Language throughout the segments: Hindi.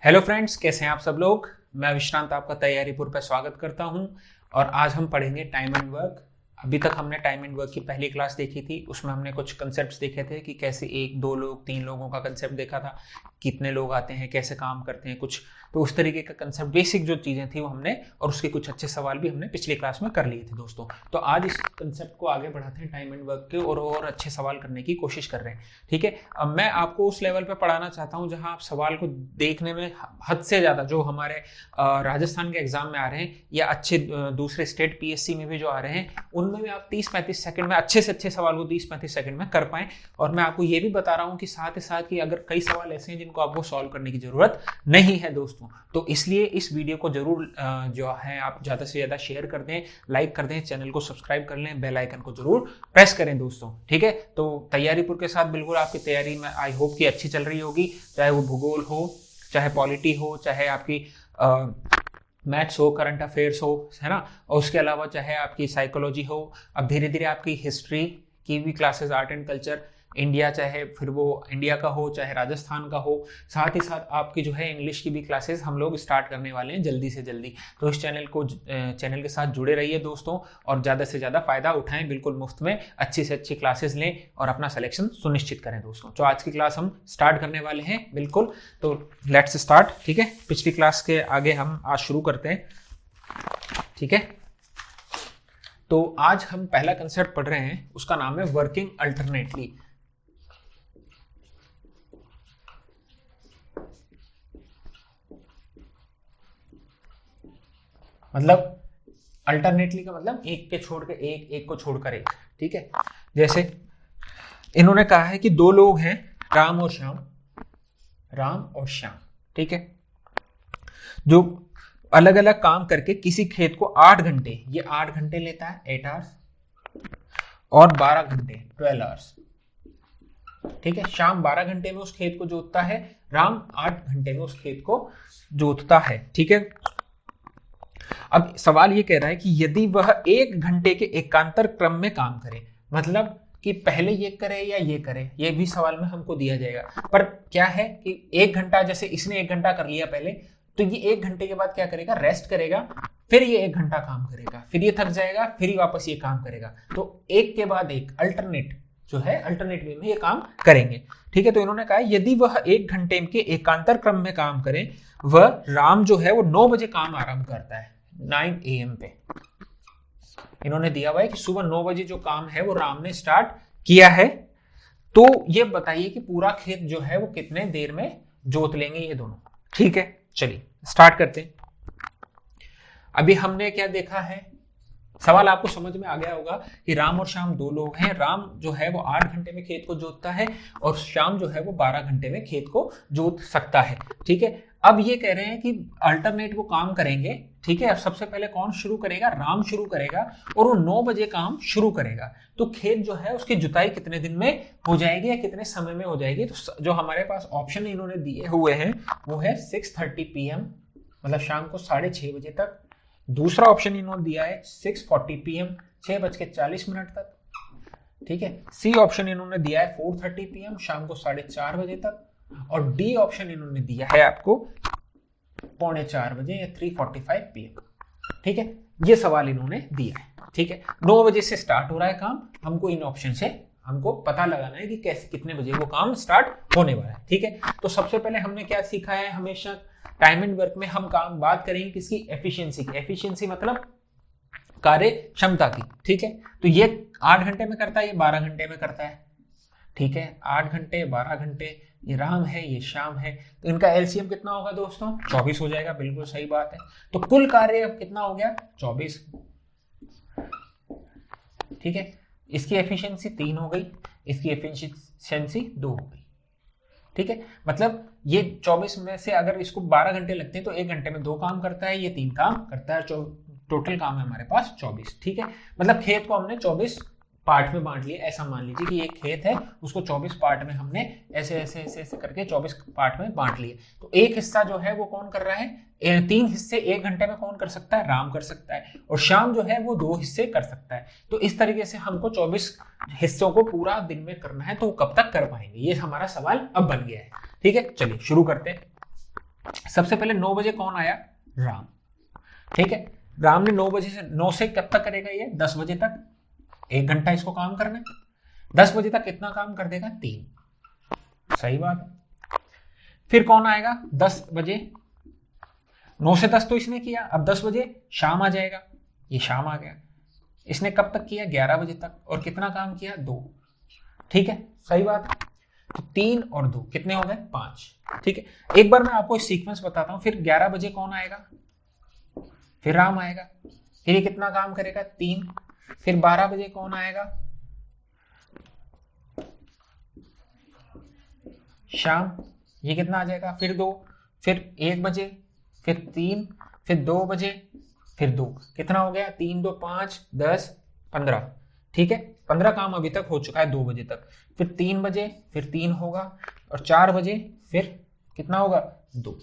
हेलो फ्रेंड्स, कैसे हैं आप सब लोग। मैं विश्रांत आपका तैयारीपुर पर स्वागत करता हूं और आज हम पढ़ेंगे टाइम एंड वर्क। अभी तक हमने टाइम एंड वर्क की पहली क्लास देखी थी, उसमें हमने कुछ कंसेप्ट्स देखे थे कि कैसे एक दो लोग तीन लोगों का कंसेप्ट देखा था, कितने लोग आते हैं, कैसे काम करते हैं कुछ, तो उस तरीके का कंसेप्ट बेसिक जो चीज़ें थी वो हमने, और उसके कुछ अच्छे सवाल भी हमने पिछली क्लास में कर लिए थे दोस्तों। तो आज इस कंसेप्ट को आगे बढ़ाते हैं टाइम एंड वर्क के, और अच्छे सवाल करने की कोशिश कर रहे हैं। ठीक है, अब मैं आपको उस लेवल पे पढ़ाना चाहता हूँ जहाँ आप सवाल को देखने में हद से ज़्यादा, जो हमारे राजस्थान के एग्जाम में आ रहे हैं या अच्छे दूसरे स्टेट पीएससी में भी जो आ रहे हैं, उनमें भी आप 30-35 सेकंड में अच्छे से अच्छे सवाल को 30-35 सेकंड में कर पाएं। और मैं आपको ये भी बता रहा हूँ कि साथ ही साथ कि अगर कई सवाल ऐसे हैं जिनको आपको सॉल्व करने की जरूरत नहीं है दोस्तों, तो इसलिए इस वीडियो को जरूर जो है आप ज़्यादा से ज़्यादा शेयर कर दें, लाइक कर दें, चैनल को सब्सक्राइब कर लें, बेल आइकन को जरूर प्रेस करें दोस्तों। ठीक है, तो तैयारीपुर के साथ बिल्कुल आपकी तैयारी में आई होप कि अच्छी चल रही होगी, चाहे वो भूगोल हो, चाहे पॉलिटी हो, चाहे आपकी मैथ्स हो, करंट अफेयर्स हो, है ना, और उसके अलावा चाहे आपकी साइकोलॉजी हो। अब धीरे धीरे आपकी हिस्ट्री की भी classes, art and culture, India, चाहे फिर वो इंडिया का हो चाहे राजस्थान का हो, साथ ही साथ आपकी जो है इंग्लिश की भी क्लासेस हम लोग स्टार्ट करने वाले हैं जल्दी से जल्दी। तो इस चैनल के साथ जुड़े रहिए दोस्तों, और ज़्यादा से ज़्यादा फायदा उठाएं, बिल्कुल मुफ्त में अच्छी से अच्छी क्लासेस लें और अपना सिलेक्शन सुनिश्चित करें दोस्तों। तो आज की क्लास हम स्टार्ट करने वाले हैं बिल्कुल, तो लेट्स स्टार्ट। ठीक है, पिछली क्लास के आगे हम आज शुरू करते हैं। ठीक है, तो आज हम पहला कंसेप्ट पढ़ रहे हैं, उसका नाम है वर्किंग अल्टरनेटली। मतलब अल्टरनेटली का मतलब एक के छोड़ के एक, एक को छोड़कर एक। ठीक है, जैसे इन्होंने कहा है कि दो लोग हैं, राम और श्याम, राम और श्याम। ठीक है, जो अलग अलग काम करके किसी खेत को 8 घंटे, ये 8 घंटे लेता है 8 आवर्स, और 12 घंटे 12 आवर्स। ठीक है, शाम 12 घंटे में उस खेत को जोतता है, राम 8 घंटे में उस खेत को जोतता है। ठीक है, अब सवाल ये कह रहा है कि यदि वह 1 घंटे के एकांतर क्रम में काम करे, मतलब कि पहले ये करे या ये करे, ये भी सवाल में हमको दिया जाएगा। पर क्या है कि 1 घंटा, जैसे इसने 1 घंटा कर लिया पहले, तो ये 1 घंटे के बाद क्या करेगा, रेस्ट करेगा, फिर ये 1 घंटा काम करेगा, फिर ये थक जाएगा, फिर ही वापस ये काम करेगा। तो एक के बाद एक अल्टरनेट जो है, अल्टरनेट वे में ये काम करेंगे। ठीक है, तो इन्होंने कहा यदि वह 1 घंटे के एकांतर क्रम में काम करे, वह राम जो है वो 9 बजे काम आरंभ करता है, 9 AM पे। इन्होंने दिया हुआ है कि सुबह 9 बजे जो काम है वो राम ने स्टार्ट किया है। तो ये बताइए कि पूरा खेत जो है वो कितने देर में जोत लेंगे ये दोनों। ठीक है, चलिए स्टार्ट करते हैं। अभी हमने क्या देखा है, सवाल आपको समझ में आ गया होगा कि राम और श्याम दो लोग हैं। राम जो है वो 8 घंटे में खेत को जोतता है, और श्याम जो है वो 12 घंटे में खेत को जोत सकता है। ठीक है, अब ये कह रहे हैं कि अल्टरनेट वो काम करेंगे। ठीक है, अब सबसे पहले कौन शुरू करेगा, राम शुरू करेगा, और वो 9 बजे काम शुरू करेगा। तो खेत जो है उसकी जुताई कितने दिन में हो जाएगी या कितने समय में हो जाएगी। तो जो हमारे पास ऑप्शन इन्होंने दिए हुए हैं वो है 6:30 PM, मतलब शाम को 6:30 बजे तक। दूसरा ऑप्शन इन्होंने दिया है 6:40 PM, 6:40 तक। ठीक है, सी ऑप्शन इन्होंने दिया है 4:30 PM, शाम को 4:30 बजे तक। और डी ऑप्शन इन्होंने दिया है आपको 3:45 बजे या 3:45 PM। ठीक है, ये सवाल इन्होंने दिया है। ठीक है, 9 बजे से स्टार्ट हो रहा है काम, हमको इन ऑप्शन से हमको पता लगाना है कि कैसे कितने बजे वो काम स्टार्ट होने वाला है। ठीक है, तो सबसे पहले हमने क्या सीखा है, हमेशा टाइम एंड वर्क में हम काम बात करेंगे किसकी, एफिशिएंसी की। एफिशिएंसी मतलब कार्य क्षमता की। ठीक है, तो ये 8 घंटे में करता है, ये 12 घंटे में करता है। ठीक है, 8 घंटे 12 घंटे, ये राम है ये श्याम है, तो इनका एलसीएम कितना होगा दोस्तों, 24 हो जाएगा। बिल्कुल सही बात है। तो कुल कार्य अब कितना हो गया, 24। ठीक है, इसकी एफिशिएंसी 3 हो गई, इसकी एफिशिएंसी 2 हो गई। ठीक है, मतलब ये 24 में से अगर इसको 12 घंटे लगते हैं तो 1 घंटे में 2 काम करता है, ये 3 काम करता है, टोटल काम है हमारे पास 24। ठीक है, मतलब खेत को हमने 24 पार्ट में बांट लिया। ऐसा मान लीजिए कि एक खेत है, उसको 24 पार्ट में हमने ऐसे ऐसे ऐसे ऐसे करके 24 पार्ट में बांट लिए। तो एक हिस्सा जो है वो कौन कर रहा है, 3 हिस्से 1 घंटे में कौन कर सकता है, राम कर सकता है, और शाम जो है वो 2 हिस्से कर सकता है। तो इस तरीके से हमको 24 हिस्सों को पूरा दिन में करना है, तो कब तक कर पाएंगे, ये हमारा सवाल अब बन गया है। ठीक है, चलिए शुरू करते हैं। सबसे पहले 9 बजे कौन आया? राम। ठीक है, राम ने 9 बजे से 9 से कब तक करेगा ये? 10 बजे तक, 1 घंटा इसको काम करना है। 10 बजे तक कितना काम कर देगा? 3। सही बात है। फिर कौन आएगा 10 बजे? 9 से 10 तो इसने किया, अब 10 बजे शाम आ जाएगा, ये शाम आ गया। इसने कब तक किया? 11 बजे तक। और कितना काम किया? 2। ठीक है, सही बात है। तो 3 और 2 कितने हो गए? 5। ठीक है, एक बार मैं आपको सीक्वेंस बताता हूं। फिर 11 बजे कौन आएगा? फिर राम आएगा, फिर ये कितना काम करेगा? 3। फिर 12 बजे कौन आएगा? शाम, ये कितना आ जाएगा? फिर 2। फिर 1 बजे, फिर 3, फिर 2 बजे, फिर 2। कितना हो गया? 3 2 5 10 15। ठीक है, 15 काम अभी तक हो चुका है 2 बजे तक। फिर 3 बजे, फिर 3 होगा, और 4 बजे फिर कितना होगा? 2।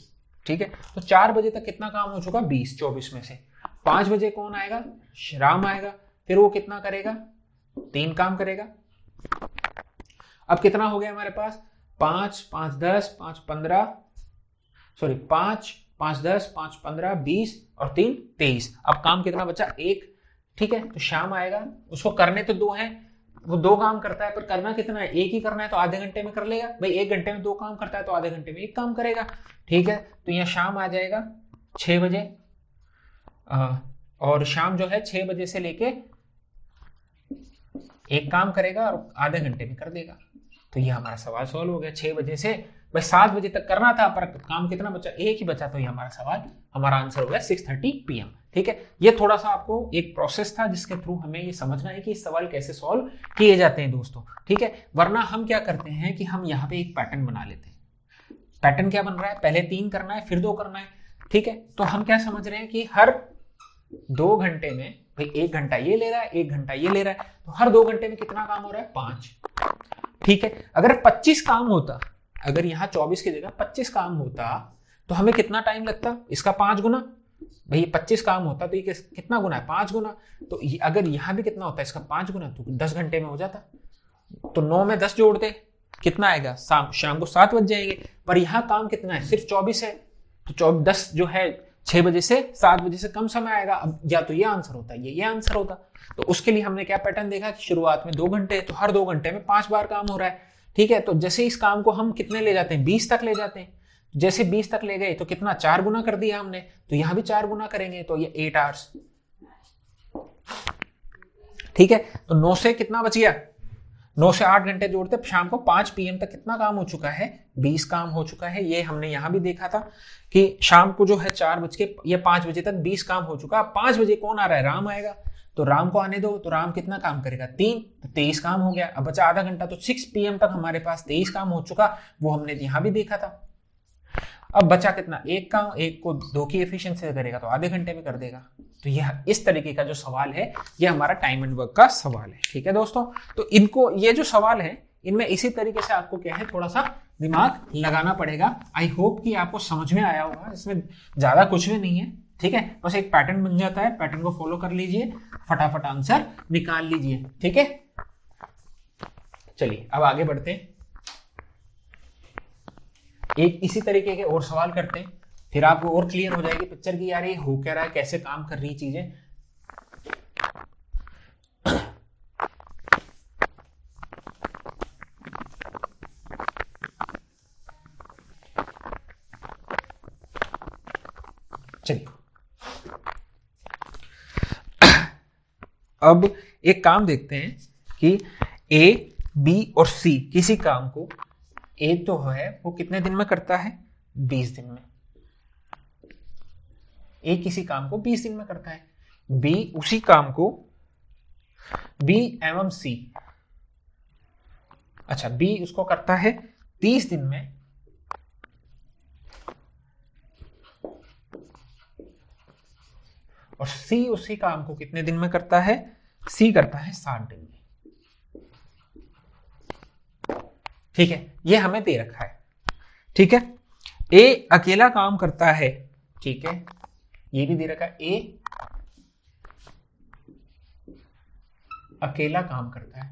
ठीक है, तो 4 बजे तक कितना काम हो चुका? 20, 24 में से। 5 बजे कौन आएगा? राम आएगा, फिर वो कितना करेगा? 3 काम करेगा। अब कितना हो गया हमारे पास? 5 5 10 5 15, सॉरी 5 5 10 5 15 20 और 3 23। अब काम कितना बचा? 1। ठीक है, तो शाम आएगा, उसको करने तो 2 हैं, वो 2 काम करता है, पर करना कितना है? 1 ही करना है, तो आधे घंटे में कर लेगा भाई। 1 घंटे में 2 काम करता है, तो आधे घंटे में 1 काम करेगा। ठीक है, तो यहाँ शाम आ जाएगा 6 बजे, और शाम जो है 6 बजे से लेके 1 काम करेगा और आधे घंटे में कर देगा। तो ये हमारा सवाल सॉल्व हो गया। 6 बजे से भाई 7 बजे तक करना था, पर काम कितना बचा? 1 ही बचा। तो ये हमारा सवाल, हमारा आंसर हो गया 6:30 PM। ठीक है, ये थोड़ा सा आपको एक प्रोसेस था जिसके थ्रू हमें ये समझना है कि इस सवाल कैसे सॉल्व किए जाते हैं दोस्तों। ठीक है, वरना हम क्या करते हैं कि हम यहाँ पे एक पैटर्न बना लेते हैं। पैटर्न क्या बन रहा है? पहले 3 करना है, फिर 2 करना है। ठीक है, तो हम क्या समझ रहे हैं कि हर 2 घंटे में भाई 1 घंटा ये ले रहा है, 1 घंटा ये ले रहा है, तो हर 2 घंटे में कितना काम हो रहा है? 5। ठीक है, अगर 25 काम होता, अगर यहाँ 24 की जगह 25 काम होता, तो हमें कितना टाइम लगता? इसका 5 गुना। भाई 25 काम होता तो ये कितना गुना है? 5 गुना। तो अगर यहाँ भी कितना होता है? इसका 5 गुना, तो 10 घंटे में हो जाता। तो 9 में 10 जोड़ दे, कितना आएगा? शाम को 7 बज जाएंगे। पर यहाँ काम कितना है? सिर्फ 24 है, तो 10 जो है 6 बजे से 7 बजे से कम समय आएगा। अब या तो ये आंसर होता, ये आंसर होता। तो उसके लिए हमने क्या पैटर्न देखा कि शुरुआत में 2 घंटे, तो हर 2 घंटे में 5 बार काम हो रहा है। ठीक है, तो जैसे इस काम को हम कितने ले जाते हैं? 20 तक ले जाते हैं। जैसे 20 तक ले गए तो कितना? 4 गुना कर दिया हमने, तो यहां भी 4 गुना करेंगे, तो ये 8 आवर्स। ठीक है, तो 9 से कितना बच गया? 9 से 8 घंटे जोड़ते, शाम को 5 PM तक कितना काम हो चुका है? 20 काम हो चुका है। ये हमने यहां भी देखा था कि शाम को जो है 4 बज के ये 5 बजे तक 20 काम हो चुका। 5 बजे कौन आ रहा है? राम आएगा, तो राम को आने दो। तो राम कितना काम करेगा? 3, तो 23 काम हो गया। अब बचा आधा घंटा, तो 6 PM तक हमारे पास 23 काम हो चुका। वो हमने यहां भी देखा था। अब बचा कितना? 1 काम। 1 को 2 की एफिशिएंसी से करेगा तो आधे घंटे में कर देगा। तो यह इस तरीके का जो सवाल है, ये हमारा टाइम एंड वर्क का सवाल है। ठीक है दोस्तों, तो इनको ये जो सवाल है, इनमें इसी तरीके से आपको क्या है, थोड़ा सा दिमाग लगाना पड़ेगा। आई होप कि आपको समझ में आया होगा। इसमें ज्यादा कुछ भी नहीं है। ठीक है, बस एक पैटर्न बन जाता है, पैटर्न को फॉलो कर लीजिए, फटाफट आंसर निकाल लीजिए। ठीक है, चलिए अब आगे बढ़ते हैं। एक इसी तरीके के और सवाल करते हैं, फिर आपको और क्लियर हो जाएगी पिक्चर की, यार ये हो क्या रहा है, कैसे काम कर रही चीजें। चलिए अब एक काम देखते हैं कि ए, बी और सी किसी काम को, ए तो है वो कितने दिन में करता है? 20 दिन में। ए किसी काम को 20 दिन में करता है, बी उसी काम को, बी एवं सी, अच्छा बी उसको करता है 30 दिन में, और सी उसी काम को कितने दिन में करता है? सी करता है 60 दिन में। ठीक है, ये हमें दे रखा है। ठीक है, ए अकेला काम करता है। ठीक है, ये भी दे रखा है, ए अकेला काम करता है।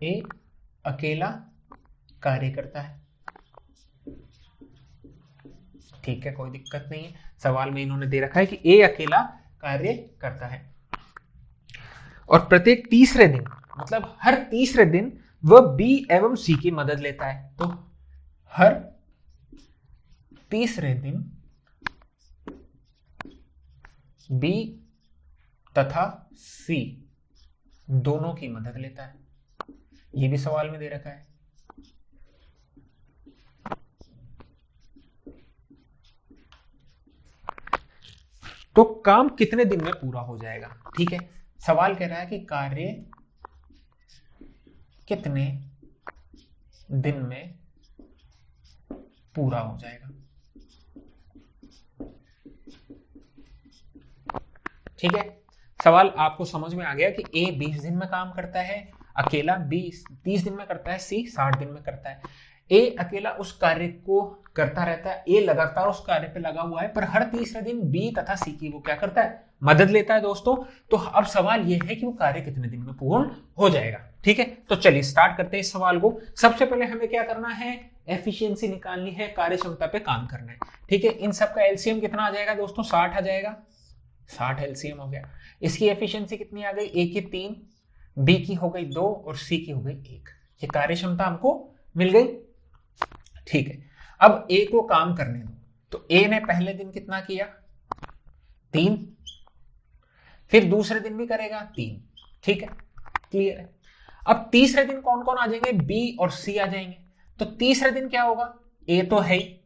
ए अकेला कार्य करता है। ठीक है, कोई दिक्कत नहीं है। सवाल में इन्होंने दे रखा है कि ए अकेला कार्य करता है और प्रत्येक तीसरे दिन, मतलब हर तीसरे दिन वह बी एवं सी की मदद लेता है। तो हर तीसरे दिन बी तथा सी दोनों की मदद लेता है। यह भी सवाल में दे रखा है। तो काम कितने दिन में पूरा हो जाएगा? ठीक है, सवाल कह रहा है कि कार्य कितने दिन में पूरा हो जाएगा। ठीक है, सवाल आपको समझ में आ गया कि ए 20 दिन में काम करता है अकेला, बी 30 दिन में करता है, सी 60 दिन में करता है। ए अकेला उस कार्य को करता रहता है, ए लगातार उस कार्य पे लगा हुआ है, पर हर तीसरे दिन बी तथा सी की वो क्या करता है? मदद लेता है दोस्तों। तो अब सवाल यह है कि वो कार्य कितने दिन में पूर्ण हो जाएगा। ठीक है, तो चलिए स्टार्ट करते हैं इस सवाल को। सबसे पहले हमें क्या करना है? एफिशिएंसी निकालनी है, कार्य क्षमता पे काम करना है। ठीक है, इन सब का एलसीएम कितना आ जाएगा दोस्तों? 60 आ जाएगा। 60 एलसीएम हो गया। इसकी एफिशिएंसी कितनी आ गई? ए की 3, बी की हो गई 2 और सी की हो गई 1। ये कार्य क्षमता हमको मिल गई। ठीक है, अब ए को काम करने दो। तो ए ने पहले दिन कितना किया? 3, फिर दूसरे दिन भी करेगा 3। ठीक है, क्लियर है। अब तीसरे दिन कौन कौन आ जाएंगे? बी और सी आ जाएंगे। तो तीसरे दिन क्या होगा? ए तो है ही,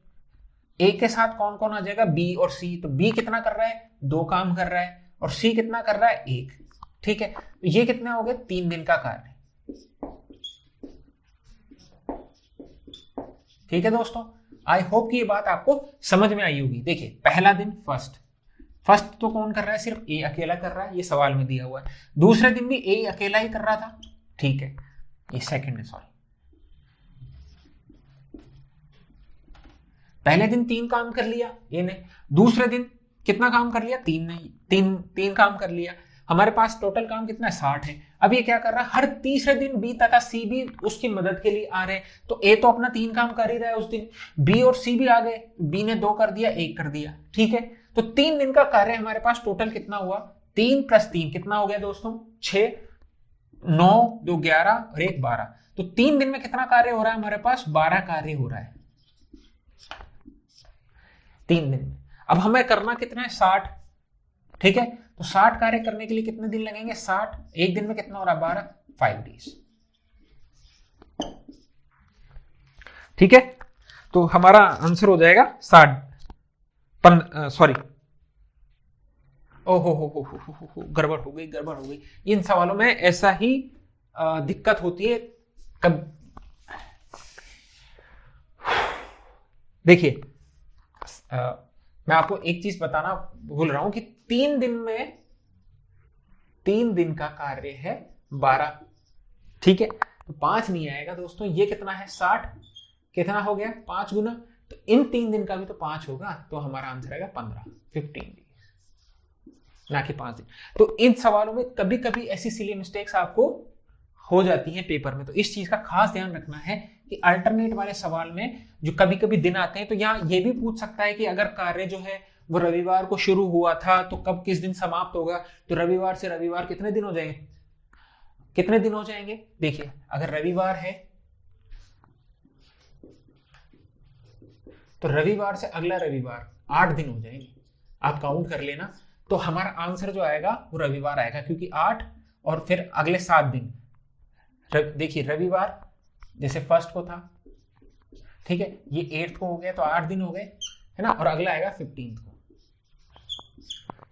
ए के साथ कौन कौन आ जाएगा? बी और सी। तो बी कितना कर रहा है? 2 काम कर रहा है और सी कितना कर रहा है? 1। ठीक है, तो ये कितने हो गए? 3 दिन का कार्य। ठीक है दोस्तों, आई होप कि ये बात आपको समझ में आई होगी। देखिए, पहला दिन फर्स्ट तो कौन कर रहा है? सिर्फ ए अकेला कर रहा है, ये सवाल में दिया हुआ है। दूसरे दिन भी ए अकेला ही कर रहा था। ठीक है, ये सेकंड है, सॉरी। पहले दिन 3 काम कर लिया ए ने, दूसरे दिन कितना काम कर लिया? 3 ने, 3 काम कर लिया। हमारे पास टोटल काम कितना है? 60 है। अब ये क्या कर रहा है? हर तीसरे दिन बी तथा सी भी उसकी मदद के लिए आ रहे हैं। तो ए तो अपना 3 काम कर ही रहा है उस दिन, बी और सी भी आ गए। बी ने 2 कर दिया, 1 कर दिया। ठीक है, तो 3 दिन का कार्य हमारे पास टोटल कितना हुआ? 3 + 3 कितना हो गया दोस्तों? 6, 9, 2 11 और 1 12। तो 3 दिन में कितना कार्य हो रहा है हमारे पास? 12 कार्य हो रहा है 3 दिन में। अब हमें करना कितना है? 60। ठीक है, तो 60 कार्य करने के लिए कितने दिन लगेंगे? 60, एक दिन में कितना हो रहा है? 12, 5 डेज। ठीक है, तो हमारा आंसर हो जाएगा 60। सॉरी, ओहो, गड़बड़ हो गई। इन सवालों में ऐसा ही दिक्कत होती है। कब देखिए, मैं आपको एक चीज बताना भूल रहा हूं कि 3 दिन का कार्य है 12। ठीक है, तो 5 नहीं आएगा दोस्तों। ये कितना है? 60। कितना हो गया? 5 गुना। तो इन 3 दिन का भी तो 5 होगा, तो हमारा आंसर आएगा 15 डेज, ना कि 5 दिन। तो इन सवालों में कभी कभी ऐसी सिली मिस्टेक्स आपको हो जाती है पेपर में, तो इस चीज का खास ध्यान रखना है कि अल्टरनेट वाले सवाल में जो कभी कभी दिन आते हैं, तो यहाँ ये भी पूछ सकता है कि अगर कार्य जो है वो रविवार को शुरू हुआ था तो कब किस दिन समाप्त होगा? तो रविवार से रविवार कितने दिन हो जाएंगे? कितने दिन हो जाएंगे? देखिए, अगर रविवार है तो रविवार से अगला रविवार 8 दिन हो जाएंगे। आप काउंट कर लेना। तो हमारा आंसर जो आएगा वो रविवार आएगा, क्योंकि 8 और फिर अगले 7 दिन। देखिए, रविवार जैसे फर्स्ट को था, ठीक है, ये 8th को हो गया, तो 8 दिन हो गए, है ना, और अगला आएगा 15th को।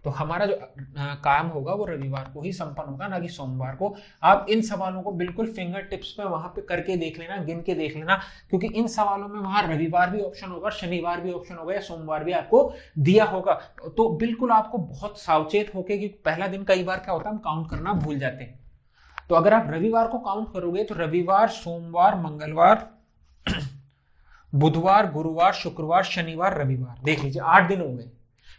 तो हमारा जो काम होगा वो रविवार को ही संपन्न होगा, ना कि सोमवार को। आप इन सवालों को बिल्कुल फिंगर टिप्स पे वहां पे करके देख लेना, गिन के देख लेना, क्योंकि इन सवालों में वहां रविवार भी ऑप्शन होगा, शनिवार भी ऑप्शन होगा, या सोमवार भी आपको दिया होगा। तो बिल्कुल आपको बहुत सावचेत होके, क्योंकि पहला दिन कई बार क्या होता है, हम काउंट करना भूल जाते हैं। तो अगर आप रविवार को काउंट करोगे तो रविवार, सोमवार, मंगलवार, बुधवार, गुरुवार, शुक्रवार, शनिवार, रविवार, देख लीजिए 8 दिन हो गए।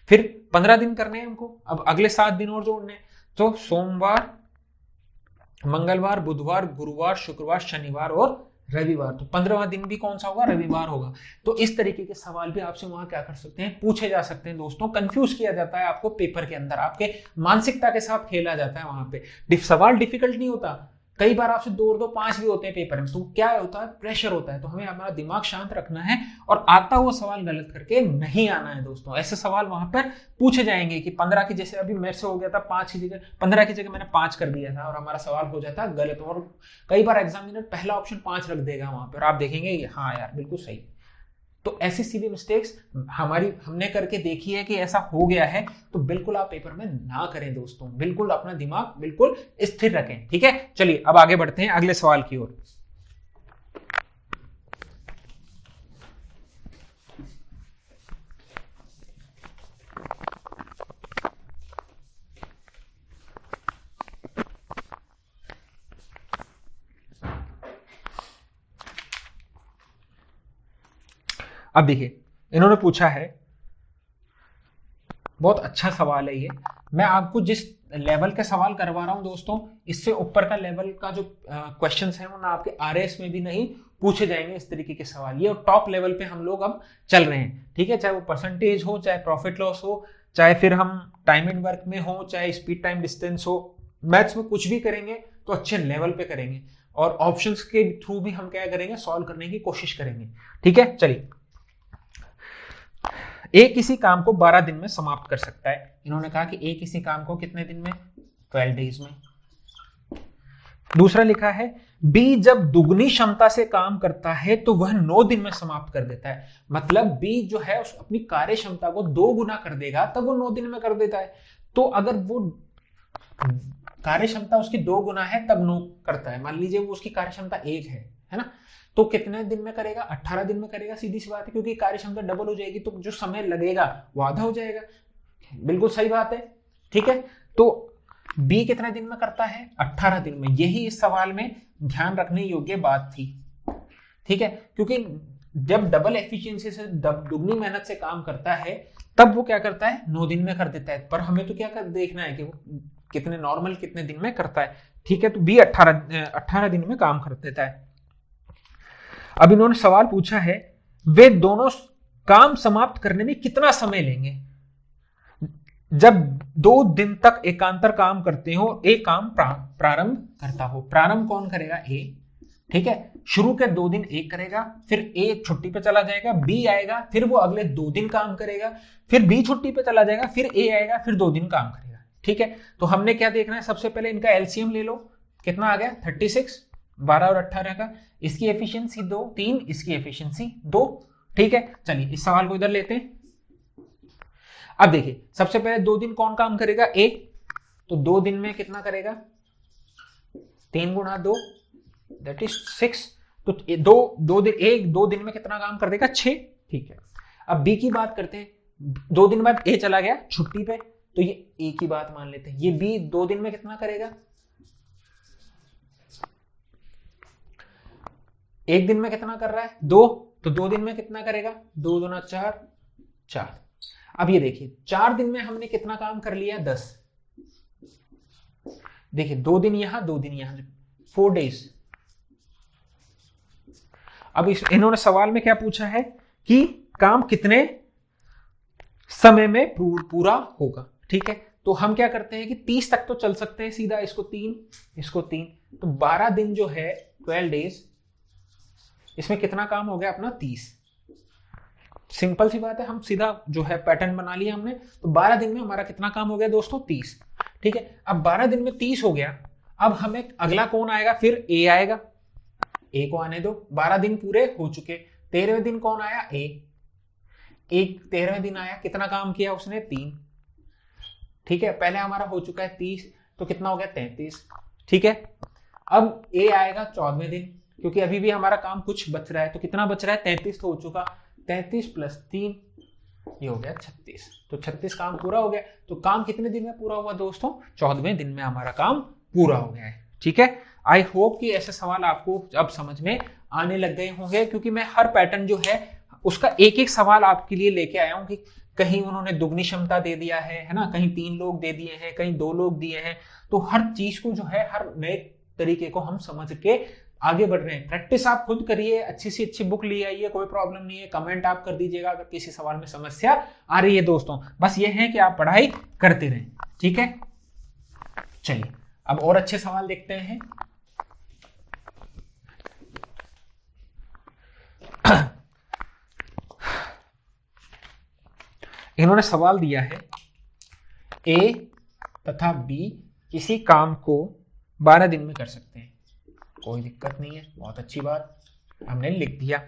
फिर 15 दिन करने हैं हमको। अब अगले 7 दिन और जोड़ने हैं, तो सोमवार, मंगलवार, बुधवार, गुरुवार, शुक्रवार, शनिवार और रविवार। तो 15वां दिन भी कौन सा होगा? रविवार होगा। तो इस तरीके के सवाल भी आपसे वहां क्या कर सकते हैं? पूछे जा सकते हैं दोस्तों। कंफ्यूज किया जाता है आपको पेपर के अंदर, आपके मानसिकता के साथ खेला जाता है वहां पे। सवाल डिफिकल्ट नहीं होता, कई बार आपसे 2 और 2 5 भी होते हैं पेपर में। तो क्या होता है? प्रेशर होता है। तो हमें हमारा दिमाग शांत रखना है और आता हुआ सवाल गलत करके नहीं आना है दोस्तों। ऐसे सवाल वहां पर पूछे जाएंगे कि 15 की, जैसे अभी मेरे से हो गया था 5 की जगह 15 की जगह मैंने 5 कर दिया था और हमारा सवाल हो जाता गलत। और कई बार एग्जामिनर पहला ऑप्शन 5 रख देगा वहां पर, आप देखेंगे हाँ यार बिल्कुल सही। तो ऐसी सीधी मिस्टेक्स हमने करके देखी है कि ऐसा हो गया है, तो बिल्कुल आप पेपर में ना करें दोस्तों। बिल्कुल अपना दिमाग बिल्कुल स्थिर रखें। ठीक है, चलिए अब आगे बढ़ते हैं अगले सवाल की ओर। अब देखिए इन्होंने पूछा है, बहुत अच्छा सवाल है ये। मैं आपको जिस लेवल के सवाल करवा रहा हूं दोस्तों, इससे ऊपर का लेवल का जो क्वेश्चंस हैं वो ना आपके आरएस में भी नहीं पूछे जाएंगे इस तरीके के सवाल। ये टॉप लेवल पे हम लोग अब चल रहे हैं। ठीक है, चाहे वो परसेंटेज हो, चाहे प्रॉफिट लॉस हो, चाहे फिर हम टाइम एंड वर्क में हो, चाहे स्पीड टाइम डिस्टेंस हो, मैथ्स में कुछ भी करेंगे तो अच्छे लेवल पे करेंगे और ऑप्शंस के थ्रू भी हम क्या करेंगे? सॉल्व करने की कोशिश करेंगे। ठीक है, चलिए। ए किसी काम को 12 दिन में समाप्त कर सकता है। इन्होंने कहा कि ए किसी काम को कितने दिन में? 12 डेज में। दूसरा लिखा है बी जब दुगनी क्षमता से काम करता है तो वह 9 दिन में समाप्त कर देता है। मतलब बी जो है उस अपनी कार्य क्षमता को 2 गुना कर देगा तब वो 9 दिन में कर देता है। तो अगर वो कार्य क्षमता उसकी 2 गुना है तब 9 करता है। मान लीजिए वो उसकी कार्य क्षमता 1 है ना, तो कितने दिन में करेगा? 18 दिन में करेगा। सीधी सी बात है, क्योंकि कार्य क्षमता डबल हो जाएगी तो जो समय लगेगा वो आधा हो जाएगा। बिल्कुल सही बात है। ठीक है, तो बी कितने दिन में करता है? 18 दिन में। यही इस सवाल में ध्यान रखने योग्य बात थी। ठीक है, क्योंकि जब डबल एफिशिएंसी से दुगनी मेहनत से काम करता है तब वो क्या करता है? 9 दिन में कर देता है। पर हमें तो क्या देखना है कि वो कितने नॉर्मल कितने दिन में करता है। ठीक है, तो बी 18 दिन में काम कर देता है। अब इन्होंने सवाल पूछा है वे दोनों काम समाप्त करने में कितना समय लेंगे? जब 2 दिन तक एकांतर काम करते हो, ए काम प्रारंभ करता हो। प्रारंभ कौन करेगा? ए। ठीक है, शुरू के 2 दिन ए करेगा, फिर ए छुट्टी पे चला जाएगा, बी आएगा, फिर वो अगले 2 दिन काम करेगा, फिर बी छुट्टी पे चला जाएगा, फिर ए आएगा, फिर 2 दिन काम करेगा। ठीक है, तो हमने क्या देखना है? सबसे पहले इनका एलसीएम ले लो। कितना आ गया? 36, 12 और 18 का। इसकी एफिशिएंसी 2, 3, इसकी एफिशिएंसी 2। ठीक है, चलिए इस सवाल को इधर लेते हैं। अब देखिए सबसे पहले 2 दिन कौन काम करेगा? ए। तो 2 दिन में कितना करेगा? 3 गुणा 2 दैट इज 6। तो 2 दिन में कितना काम कर देगा? 6। ठीक है, अब बी की बात करते हैं। 2 दिन बाद ए चला गया छुट्टी पे, तो ये ए की बात मान लेते हैं। ये बी 2 दिन में कितना करेगा? 1 दिन में कितना कर रहा है? 2। तो 2 दिन में कितना करेगा? 2 दूना 4, 4। अब ये देखिए 4 दिन में हमने कितना काम कर लिया? 10। देखिए 2 दिन यहां, 2 दिन यहां, 4 डेज। अब इन्होंने सवाल में क्या पूछा है कि काम कितने समय में पूरा होगा। ठीक है, तो हम क्या करते हैं कि 30 तक तो चल सकते हैं सीधा, इसको 3, इसको 3, तो 12 दिन जो है 12 डेज, इसमें कितना काम हो गया अपना? 30। सिंपल सी बात है, हम सीधा जो है पैटर्न बना लिया हमने। तो 12 दिन में हमारा कितना काम हो गया दोस्तों? 30। ठीक है, अब 12 दिन में 30 हो गया। अब हमें अगला कौन आएगा? फिर ए आएगा। ए को आने दो, 12 दिन पूरे हो चुके। 13वें दिन कौन आया? ए। एक 13वें दिन आया, कितना काम किया उसने? 3। ठीक है, पहले हमारा हो चुका है 30, तो कितना हो गया? 33। ठीक है, अब ए आएगा 14वें दिन, क्योंकि अभी भी हमारा काम कुछ बच रहा है। तो कितना बच रहा है? 33 तो हो चुका, 33 प्लस 3 ये हो गया 36। तो 36 काम पूरा हो गया। तो काम कितने दिन में पूरा हुआ दोस्तों? 14वें दिन में हमारा काम पूरा हो गया है। ठीक है, आई होप कि ऐसे सवाल आपको अब समझ में आने लग गए होंगे, क्योंकि मैं हर पैटर्न जो है उसका एक एक सवाल आपके लिए लेके आया हूं कि कहीं उन्होंने दुगनी क्षमता दे दिया है ना, कहीं 3 लोग दे दिए हैं, कहीं 2 लोग दिए हैं। तो हर चीज को जो है हर नए तरीके को हम समझ के आगे बढ़ रहे हैं। प्रैक्टिस आप खुद करिए, अच्छी सी अच्छी बुक ले आइए, कोई प्रॉब्लम नहीं है। कमेंट आप कर दीजिएगा अगर किसी सवाल में समस्या आ रही है दोस्तों। बस ये है कि आप पढ़ाई करते रहें, ठीक है। चलिए अब और अच्छे सवाल देखते हैं। इन्होंने सवाल दिया है ए तथा बी किसी काम को 12 दिन में कर सकते हैं। कोई दिक्कत नहीं है, बहुत अच्छी बात, हमने लिख दिया।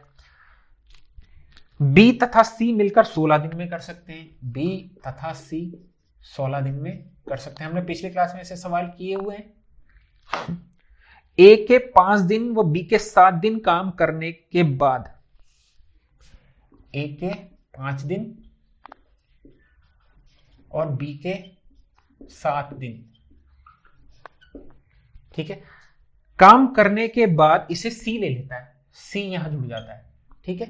बी तथा सी मिलकर 16 दिन में कर सकते हैं। बी तथा सी 16 दिन में कर सकते हैं। हमने पिछली क्लास में ऐसे सवाल किए हुए हैं। ए के 5 दिन व बी के 7 दिन काम करने के बाद, ए के 5 दिन और बी के 7 दिन, ठीक है, काम करने के बाद इसे सी ले लेता है, सी यहां जुड़ जाता है, ठीक है,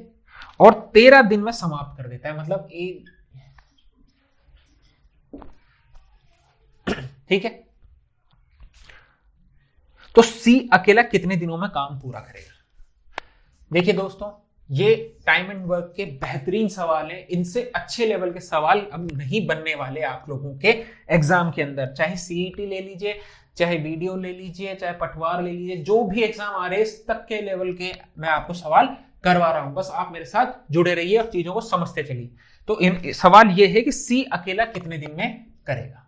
और 13 दिन में समाप्त कर देता है, मतलब ए, ठीक है। तो सी अकेला कितने दिनों में काम पूरा करेगा? देखिए दोस्तों, ये टाइम एंड वर्क के बेहतरीन सवाल हैं। इनसे अच्छे लेवल के सवाल अब नहीं बनने वाले आप लोगों के एग्जाम के अंदर। चाहे सीईटी ले लीजिए, चाहे वीडियो ले लीजिए, चाहे पटवार ले लीजिए, जो भी एग्जाम आ रहे हैं इस तक के लेवल के मैं आपको सवाल करवा रहा हूं। बस आप मेरे साथ जुड़े रहिए और चीजों को समझते चलिए। तो सवाल ये है कि सी अकेला कितने दिन में करेगा,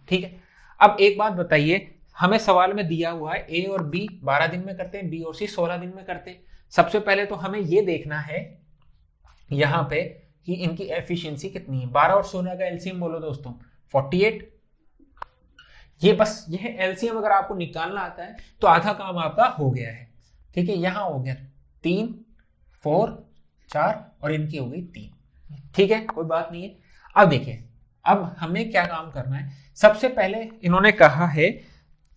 ठीक है। अब एक बात बताइए, हमें सवाल में दिया हुआ है ए और बी 12 दिन में करते हैं, बी और सी 16 दिन में करते हैं। सबसे पहले तो हमें यह देखना है यहां पे कि इनकी एफिशिएंसी कितनी है। 12 और 16 का एलसीएम बोलो दोस्तों, 48। ये बस यह एलसीएम अगर आपको निकालना आता है तो आधा काम आपका हो गया है, ठीक है। यहां हो गया 3, 4, 4 और इनकी हो गई 3, ठीक है, कोई बात नहीं है। अब देखिए, अब हमें क्या काम करना है। सबसे पहले इन्होंने कहा है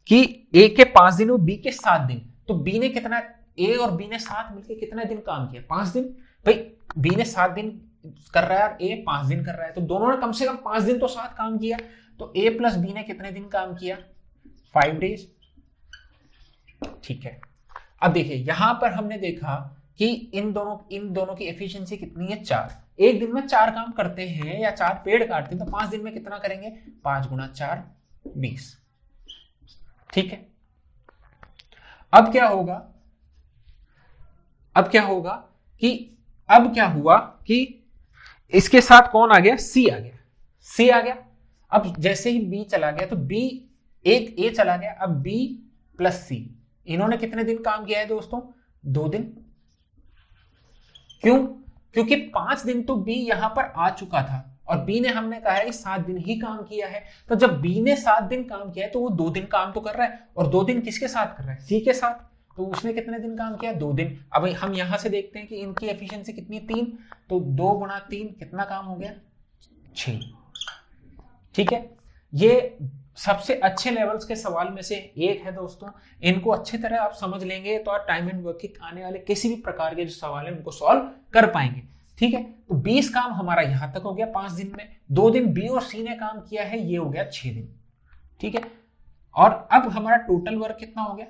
कि ए के 5 दिन और बी के 7 दिन। तो बी ने कितना, ए और बी ने साथ मिलकर कितना दिन काम किया? 5 दिन। भाई बी ने 7 दिन कर रहा है और ए 5 दिन कर रहा है, तो दोनों ने कम से कम 5 दिन तो साथ काम किया। तो ए प्लस बी ने कितने दिन काम किया? 5 डेज, ठीक है। अब देखिए यहां पर हमने देखा कि इन दोनों की एफिशिएंसी कितनी है? 4। एक दिन में 4 काम करते हैं या 4 पेड़ काटते हैं, तो 5 दिन में कितना करेंगे? 5 गुना 4 20, ठीक है। अब क्या होगा अब क्या हुआ कि इसके साथ कौन आ गया? सी आ गया, सी आ गया। अब जैसे ही बी चला गया तो बी, एक ए चला गया, अब बी प्लस सी, इन्होंने कितने दिन काम किया है दोस्तों? 2 दिन। क्यों? क्योंकि 5 दिन तो बी यहां पर आ चुका था और बी ने, हमने कहा है 7 दिन ही काम किया है। तो जब बी ने 7 दिन काम किया है तो वो 2 दिन काम तो कर रहा है, और 2 दिन किसके साथ कर रहा है? सी के साथ। तो उसने कितने दिन काम किया? 2 दिन। अब हम यहां से देखते हैं कि इनकी एफिशिएंसी कितनी? 3। तो 2 गुना 3 कितना काम हो गया? 6, ठीक है। ये सबसे अच्छे लेवल्स के सवाल में से एक है दोस्तों। इनको अच्छी तरह आप समझ लेंगे तो आप टाइम एंड वर्क के आने वाले किसी भी प्रकार के जो सवाल है उनको सॉल्व कर पाएंगे, ठीक है। तो 20 काम हमारा यहां तक हो गया 5 दिन में। 2 दिन बी और सी ने काम किया है, ये हो गया 6 दिन, ठीक है। और अब हमारा टोटल वर्क कितना हो गया?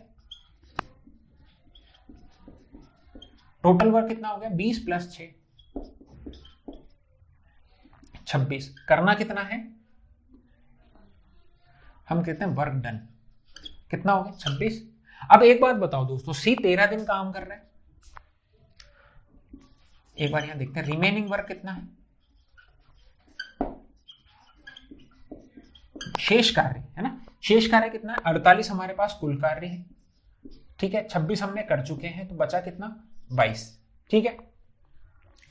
टोटल वर्क कितना हो गया? 20 प्लस 6 26। करना कितना है? हम कहते हैं वर्क डन। कितना हो गया? 26। अब एक बात बताओ दोस्तों, सी 13 दिन काम कर रहा है। एक बार यहां देखते हैं रिमेनिंग वर्क कितना है। शेष कार्य है ना, शेष कार्य कितना है? 48 हमारे पास कुल कार्य है, ठीक है। 26 हमने कर चुके हैं, तो बचा कितना? 22, ठीक है।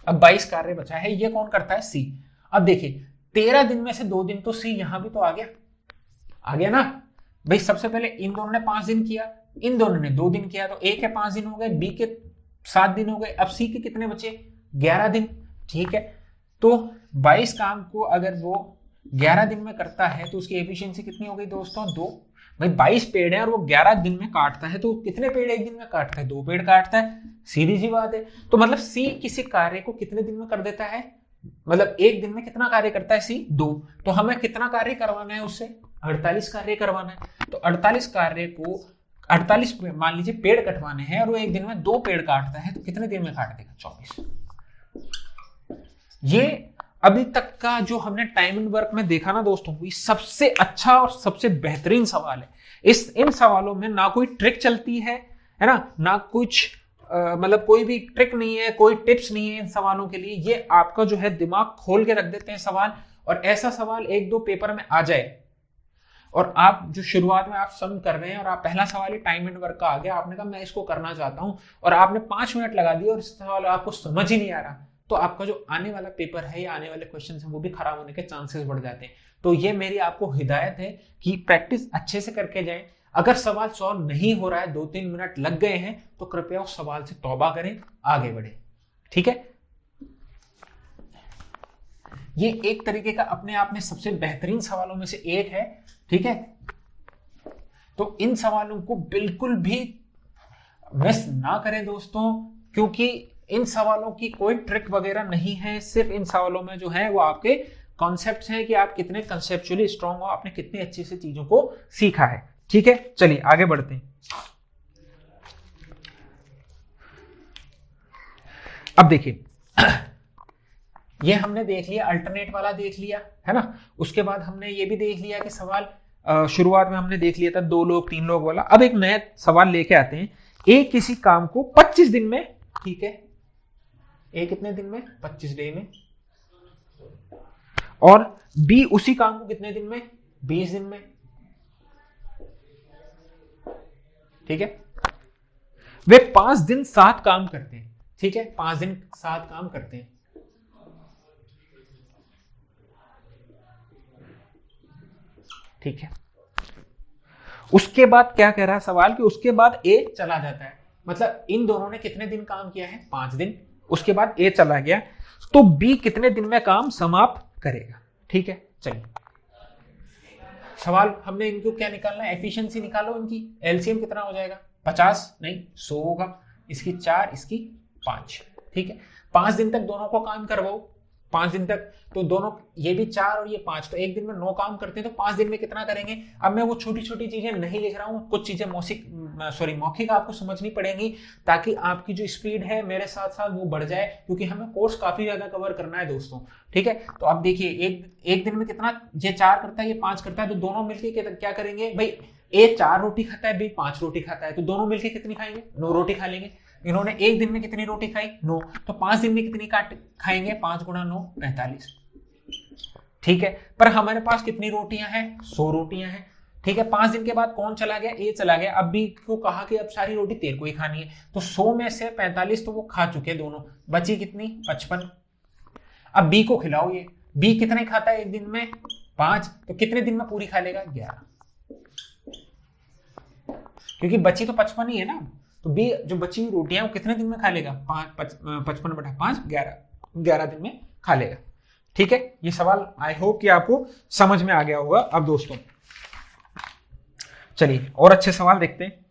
अब 22 कार्य बचा है, ये कौन करता है? सी। अब देखिए 13 दिन में से 2 दिन तो सी यहां भी तो आ गया ना भाई। सबसे पहले इन दोनों ने 5 दिन किया, इन दोनों ने 2 दिन किया, तो ए के 5 दिन हो गए, बी के 7 दिन हो गए। अब सी के कितने बचे? 11 दिन, ठीक है। तो 22 काम को अगर वो 11 दिन में करता है तो उसकी एफिशिएंसी कितनी हो गई दोस्तों? 2। भाई 22 पेड़ है और वो 11 दिन में काटता है, तो कितने पेड़ एक दिन में काटता है? 2 पेड़ काटता है, सीधी सी बात है। तो मतलब सी किसी कार्य को कितने दिन में कर देता है? मतलब एक दिन में कितना कार्य करता है सी? 2। तो हमें कितना कार्य करवाना है उससे? 48 कार्य करवाना है। तो 48 कार्य को 48 मान लीजिए पेड़ कटवाने हैं और वो एक दिन में 2 पेड़ काटता है, तो कितने दिन में काट देगा? 24। ये अभी तक का जो हमने टाइम एंड वर्क में देखा ना दोस्तों, ये सबसे अच्छा और सबसे बेहतरीन सवाल है। इन सवालों में ना कोई ट्रिक चलती है ना, ना कुछ मतलब कोई भी ट्रिक नहीं है, कोई टिप्स नहीं है इन सवालों के लिए। ये आपका जो है दिमाग खोल के रख देते हैं सवाल, और ऐसा सवाल 1-2 पेपर में आ जाए और आप जो शुरुआत में आप सम कर रहे हैं और आप पहला सवाल ही टाइम एंड वर्क का आ गया, आपने कहा मैं इसको करना चाहता हूं और आपने 5 मिनट लगा दिए और इस सवाल आपको समझ ही नहीं आ रहा, तो आपका जो आने वाला पेपर है या आने वाले क्वेश्चन है वो भी खराब होने के चांसेस बढ़ जाते हैं। तो ये मेरी आपको हिदायत है कि प्रैक्टिस अच्छे से करके जाएं। अगर सवाल सॉल्व नहीं हो रहा है, 2-3 मिनट लग गए हैं, तो कृपया उस सवाल से तौबा करें, आगे बढ़े। ठीक है, ये एक तरीके का अपने आप में सबसे बेहतरीन सवालों में से एक है। ठीक है, तो इन सवालों को बिल्कुल भी मिस ना करें दोस्तों, क्योंकि इन सवालों की कोई ट्रिक वगैरह नहीं है। सिर्फ इन सवालों में जो है वो आपके कॉन्सेप्ट्स हैं कि आप कितने कंसेप्चुअली स्ट्रांग हो, आपने कितनी अच्छी से चीजों को सीखा है। ठीक है, चलिए आगे बढ़ते हैं। अब देखिए, ये हमने देख लिया, अल्टरनेट वाला देख लिया है ना। उसके बाद हमने ये भी देख लिया कि सवाल शुरुआत में हमने देख लिया था 2 लोग 3 लोग वाला। अब एक नया सवाल लेके आते हैं। ए किसी काम को 25 दिन में, ठीक है, ए कितने दिन में? 25 डे में, और बी उसी काम को कितने दिन में? 20 दिन में। ठीक है, वे 5 दिन साथ काम करते हैं। ठीक है, 5 दिन साथ काम करते हैं। ठीक है, उसके बाद क्या कह रहा है सवाल कि उसके बाद ए चला जाता है, मतलब इन दोनों ने कितने दिन काम किया है? 5 दिन। उसके बाद ए चला गया, तो बी कितने दिन में काम समाप्त करेगा? ठीक है, चलिए सवाल हमने इनको क्या निकालना है? एफिशिएंसी निकालो इनकी। एलसीएम कितना हो जाएगा? 50 नहीं 100 होगा। इसकी 4, इसकी 5। ठीक है, 5 दिन तक दोनों को काम करवाओ, 5 दिन तक, तो दोनों, ये भी 4 और ये 5, तो एक दिन में 9 काम करते हैं, तो 5 दिन में कितना करेंगे? अब मैं वो छोटी छोटी चीजें नहीं लिख रहा हूं, कुछ चीजें मौखिक आपको समझनी पड़ेंगी, ताकि आपकी जो स्पीड है मेरे साथ साथ वो बढ़ जाए, क्योंकि हमें कोर्स काफी ज्यादा कवर करना है दोस्तों। ठीक है, तो अब देखिए, एक दिन में कितना, ये 4 करता है, ये 5 करता है, तो दोनों मिलकर क्या करेंगे भाई? ए 4 रोटी खाता है, बी 5 रोटी खाता है, तो दोनों मिलकर कितनी खाएंगे? 9 रोटी खा लेंगे। इन्होंने एक दिन में कितनी रोटी खाई? 9, तो 5 दिन में कितनी खाएंगे? 5 गुणा 9 45। ठीक है, पर हमारे पास कितनी रोटियां हैं? 100 रोटियां हैं। ठीक है, 5 दिन के बाद कौन चला गया? ए चला गया। अब बी को कहा कि अब सारी रोटी तेरे को ही खानी है, तो 100 में से 45 तो वो खा चुके दोनों, बची कितनी? 55। अब बी को खिलाओ, ये बी कितने खाता है एक दिन में? 5, तो कितने दिन में पूरी खा लेगा? 11, क्योंकि बची तो 55 ही है ना। तो बी जो बची हुई रोटियां वो कितने दिन में खा लेगा? 55/5 11 दिन में खा लेगा। ठीक है, ये सवाल आई होप कि आपको समझ में आ गया होगा। अब दोस्तों चलिए और अच्छे सवाल देखते हैं।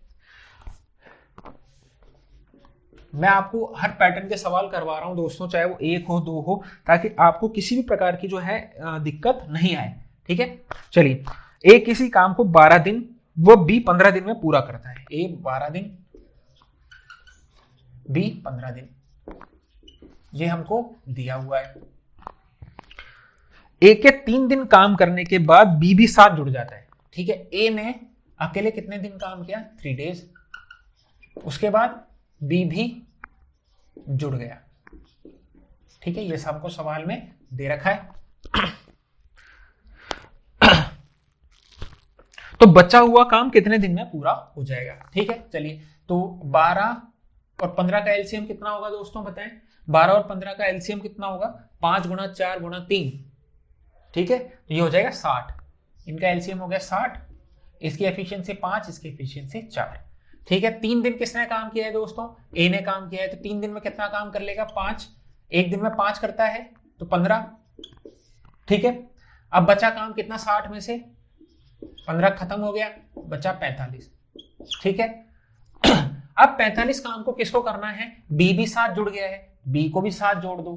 मैं आपको हर पैटर्न के सवाल करवा रहा हूं दोस्तों, चाहे वो 1 हो 2 हो, ताकि आपको किसी भी प्रकार की जो है दिक्कत नहीं आए। ठीक है, चलिए, ए किसी काम को 12 दिन वो बी 15 दिन में पूरा करता है। ए 12 दिन, बी 15 दिन, ये हमको दिया हुआ है। ए के 3 दिन काम करने के बाद बी भी साथ जुड़ जाता है। ठीक है, ए ने अकेले कितने दिन काम किया? 3 डेज। उसके बाद बी भी जुड़ गया। ठीक है, ये सबको सवाल में दे रखा है। तो बचा हुआ काम कितने दिन में पूरा हो जाएगा? ठीक है, चलिए, तो 12 और 15 का एलसीएम कितना होगा दोस्तों बताएं? 12 और 15 का एलसीएम कितना होगा? 5 गुणा 4 गुणा 3। ठीक है, तो ये हो जाएगा 60। इनका एलसीएम हो गया 60, इसकी एफिशिएंसी 5, इसकी एफिशिएंसी 4। ठीक है, 3 दिन किसने काम किया है दोस्तों? ए ने काम किया है, तो 3 दिन में कितना काम कर लेगा? 5। एक दिन में 5 करता है तो 15। ठीक है, अब बचा काम कितना? 60 में से 15 खत्म हो गया, बचा 45। ठीक है, अब 45 काम को किसको करना है? बी भी साथ जुड़ गया है, बी को भी साथ जोड़ दो।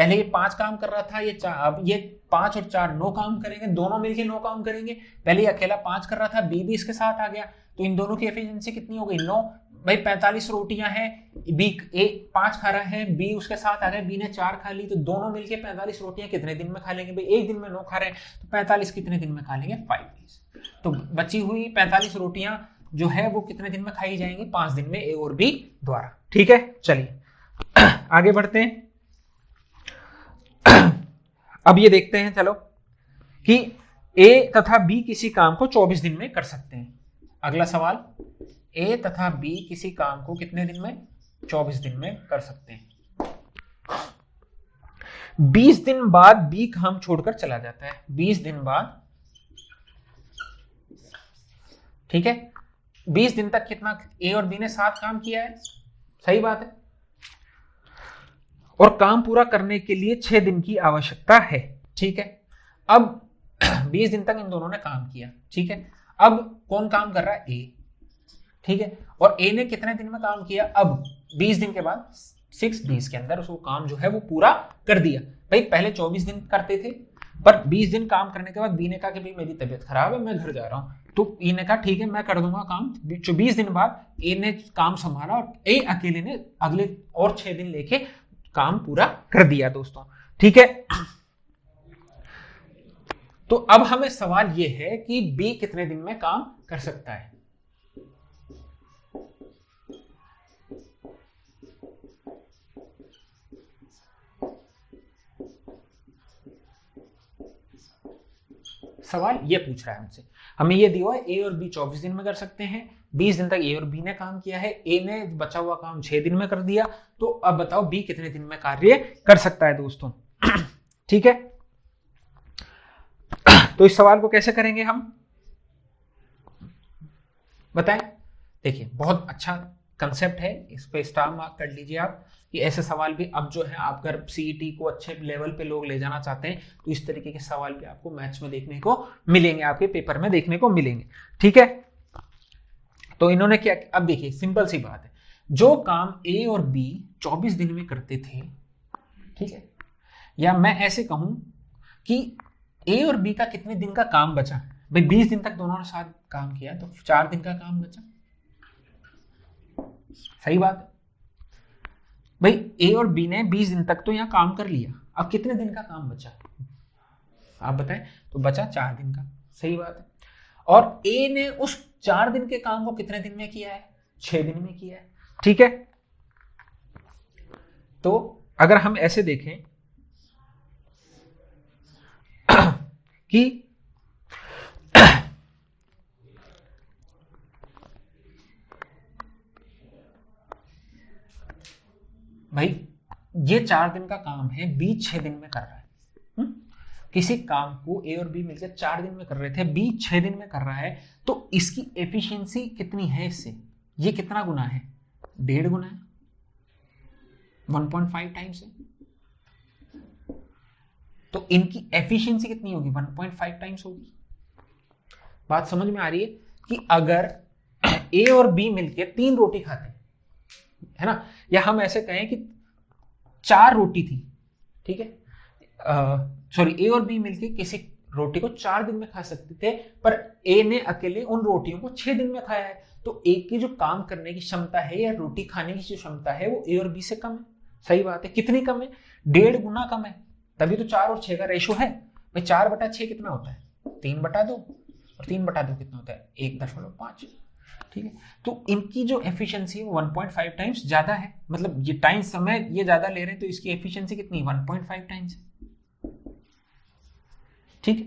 पहले ये 5 काम कर रहा था, ये 4, अब ये 5 और 4 9 काम करेंगे, दोनों मिलके 9 काम करेंगे। पहले ये अकेला 5 कर रहा था, बी भी इसके साथ आ गया, तो इन दोनों की एफिशिएंसी कितनी हो गई 9। भाई 45 रोटियां हैं, बी ए 5 खा रहा है, बी उसके साथ आ गया, बी ने 4 खा ली, तो दोनों मिलके 45 रोटियां कितने दिन में खा लेंगे? भाई एक दिन में 9 खा रहे हैं, तो 45 कितने दिन में खा लेंगे? 5 डेज। तो बची हुई 45 रोटियां जो है वो कितने दिन में खाई जाएंगी? 5 दिन में, ए और बी द्वारा। ठीक है, चलिए आगे बढ़ते हैं। अब ये देखते हैं चलो कि ए तथा बी किसी काम को 24 दिन में कर सकते हैं। अगला सवाल, ए तथा बी किसी काम को कितने दिन में? 24 दिन में कर सकते हैं। 20 दिन बाद बी काम छोड़कर चला जाता है, 20 दिन बाद, ठीक है। 20 दिन तक कितना ए और बी ने साथ काम किया है, सही बात है, और काम पूरा करने के लिए 6 दिन की आवश्यकता है, ठीक है। अब 20 दिन तक इन दोनों ने काम किया, ठीक है। अब कौन काम कर रहा है? ए, ठीक है। और ए ने कितने दिन में काम किया? अब 20 दिन के बाद 6 डेज के अंदर उसको काम जो है वो पूरा कर दिया। भाई पहले 24 दिन करते थे, पर 20 दिन काम करने के बाद बी ने कहा कि भाई मेरी तबीयत खराब है, मैं घर जा रहा हूं, तो ए ने कहा ठीक है मैं कर दूंगा काम। 20 दिन बाद ए ने काम संभाला और ए अकेले ने अगले और 6 दिन लेके काम पूरा कर दिया दोस्तों, ठीक है। तो अब हमें सवाल यह है कि बी कितने दिन में काम कर सकता है? सवाल ये पूछ रहा है हमसे, हमें ये दिया है ए और बी 24 दिन में कर सकते हैं, 20 दिन तक ए और बी ने काम किया है, ए ने बचा हुआ काम 6 दिन में कर दिया, तो अब बताओ बी कितने दिन में कार्य कर सकता है दोस्तों, ठीक है। तो इस सवाल को कैसे करेंगे हम, बताएं। देखिए बहुत अच्छा कंसेप्ट है, इस पे स्टार मार्क कर लीजिए आप, कि ऐसे सवाल भी अब जो है आप अगर सीईटी को अच्छे लेवल पे लोग ले जाना चाहते हैं तो इस तरीके के सवाल भी आपको मैथ्स में देखने को मिलेंगे, आपके पेपर में देखने को मिलेंगे, ठीक है। तो इन्होंने क्या, अब देखिए सिंपल सी बात है, जो काम ए और बी 24 दिन में करते थे, ठीक है, या मैं ऐसे कहूं कि ए और बी का कितने दिन का काम बचा? भाई 20 दिन तक दोनों ने साथ काम किया, तो 4 दिन का काम बचा, सही बात है। भाई ए और बी ने 20 दिन तक तो यहां काम कर लिया, अब कितने दिन का काम बचा आप बताएं? तो बचा 4 दिन का, सही बात है। और ए ने उस 4 दिन के काम को कितने दिन में किया है? 6 दिन में किया है, ठीक है। तो अगर हम ऐसे देखें कि भाई ये 4 दिन का काम है, बी 6 दिन में कर रहा है, किसी काम को ए और बी मिलकर 4 दिन में कर रहे थे, बी 6 दिन में कर रहा है, तो इसकी एफिशिएंसी कितनी है इससे? ये कितना गुना है? 1.5 गुना है, 1.5 टाइम्स है, तो इनकी एफिशिएंसी कितनी होगी? 1.5 टाइम्स होगी। बात समझ में आ रही है कि अगर ए और बी मिलकर 3 रोटी खाते हैं, है ना, या हम ऐसे कहें कि 4 रोटी थी, ठीक है, सॉरी ए और बी मिलकर किसी रोटी को 4 दिन में खा सकते थे, पर ए ने अकेले उन रोटियों को 6 दिन में खाया है, तो ए की जो काम करने की क्षमता है या रोटी खाने की जो क्षमता है वो ए और बी से कम है, सही बात है। कितनी कम है? 1.5 गुना कम है, तभी तो 4 और 6 का रेशो है। भाई 4/6 कितना होता है? 3/2, और 3/2 कितना होता है? 1.5, ठीक है। तो इनकी जो एफिशिएंसी है वो 1.5 टाइम्स ज्यादा है, मतलब ये टाइम समय ये ज्यादा ले रहे हैं, तो इसकी एफिशिएंसी कितनी? 1.5 टाइम्स है, ठीक है।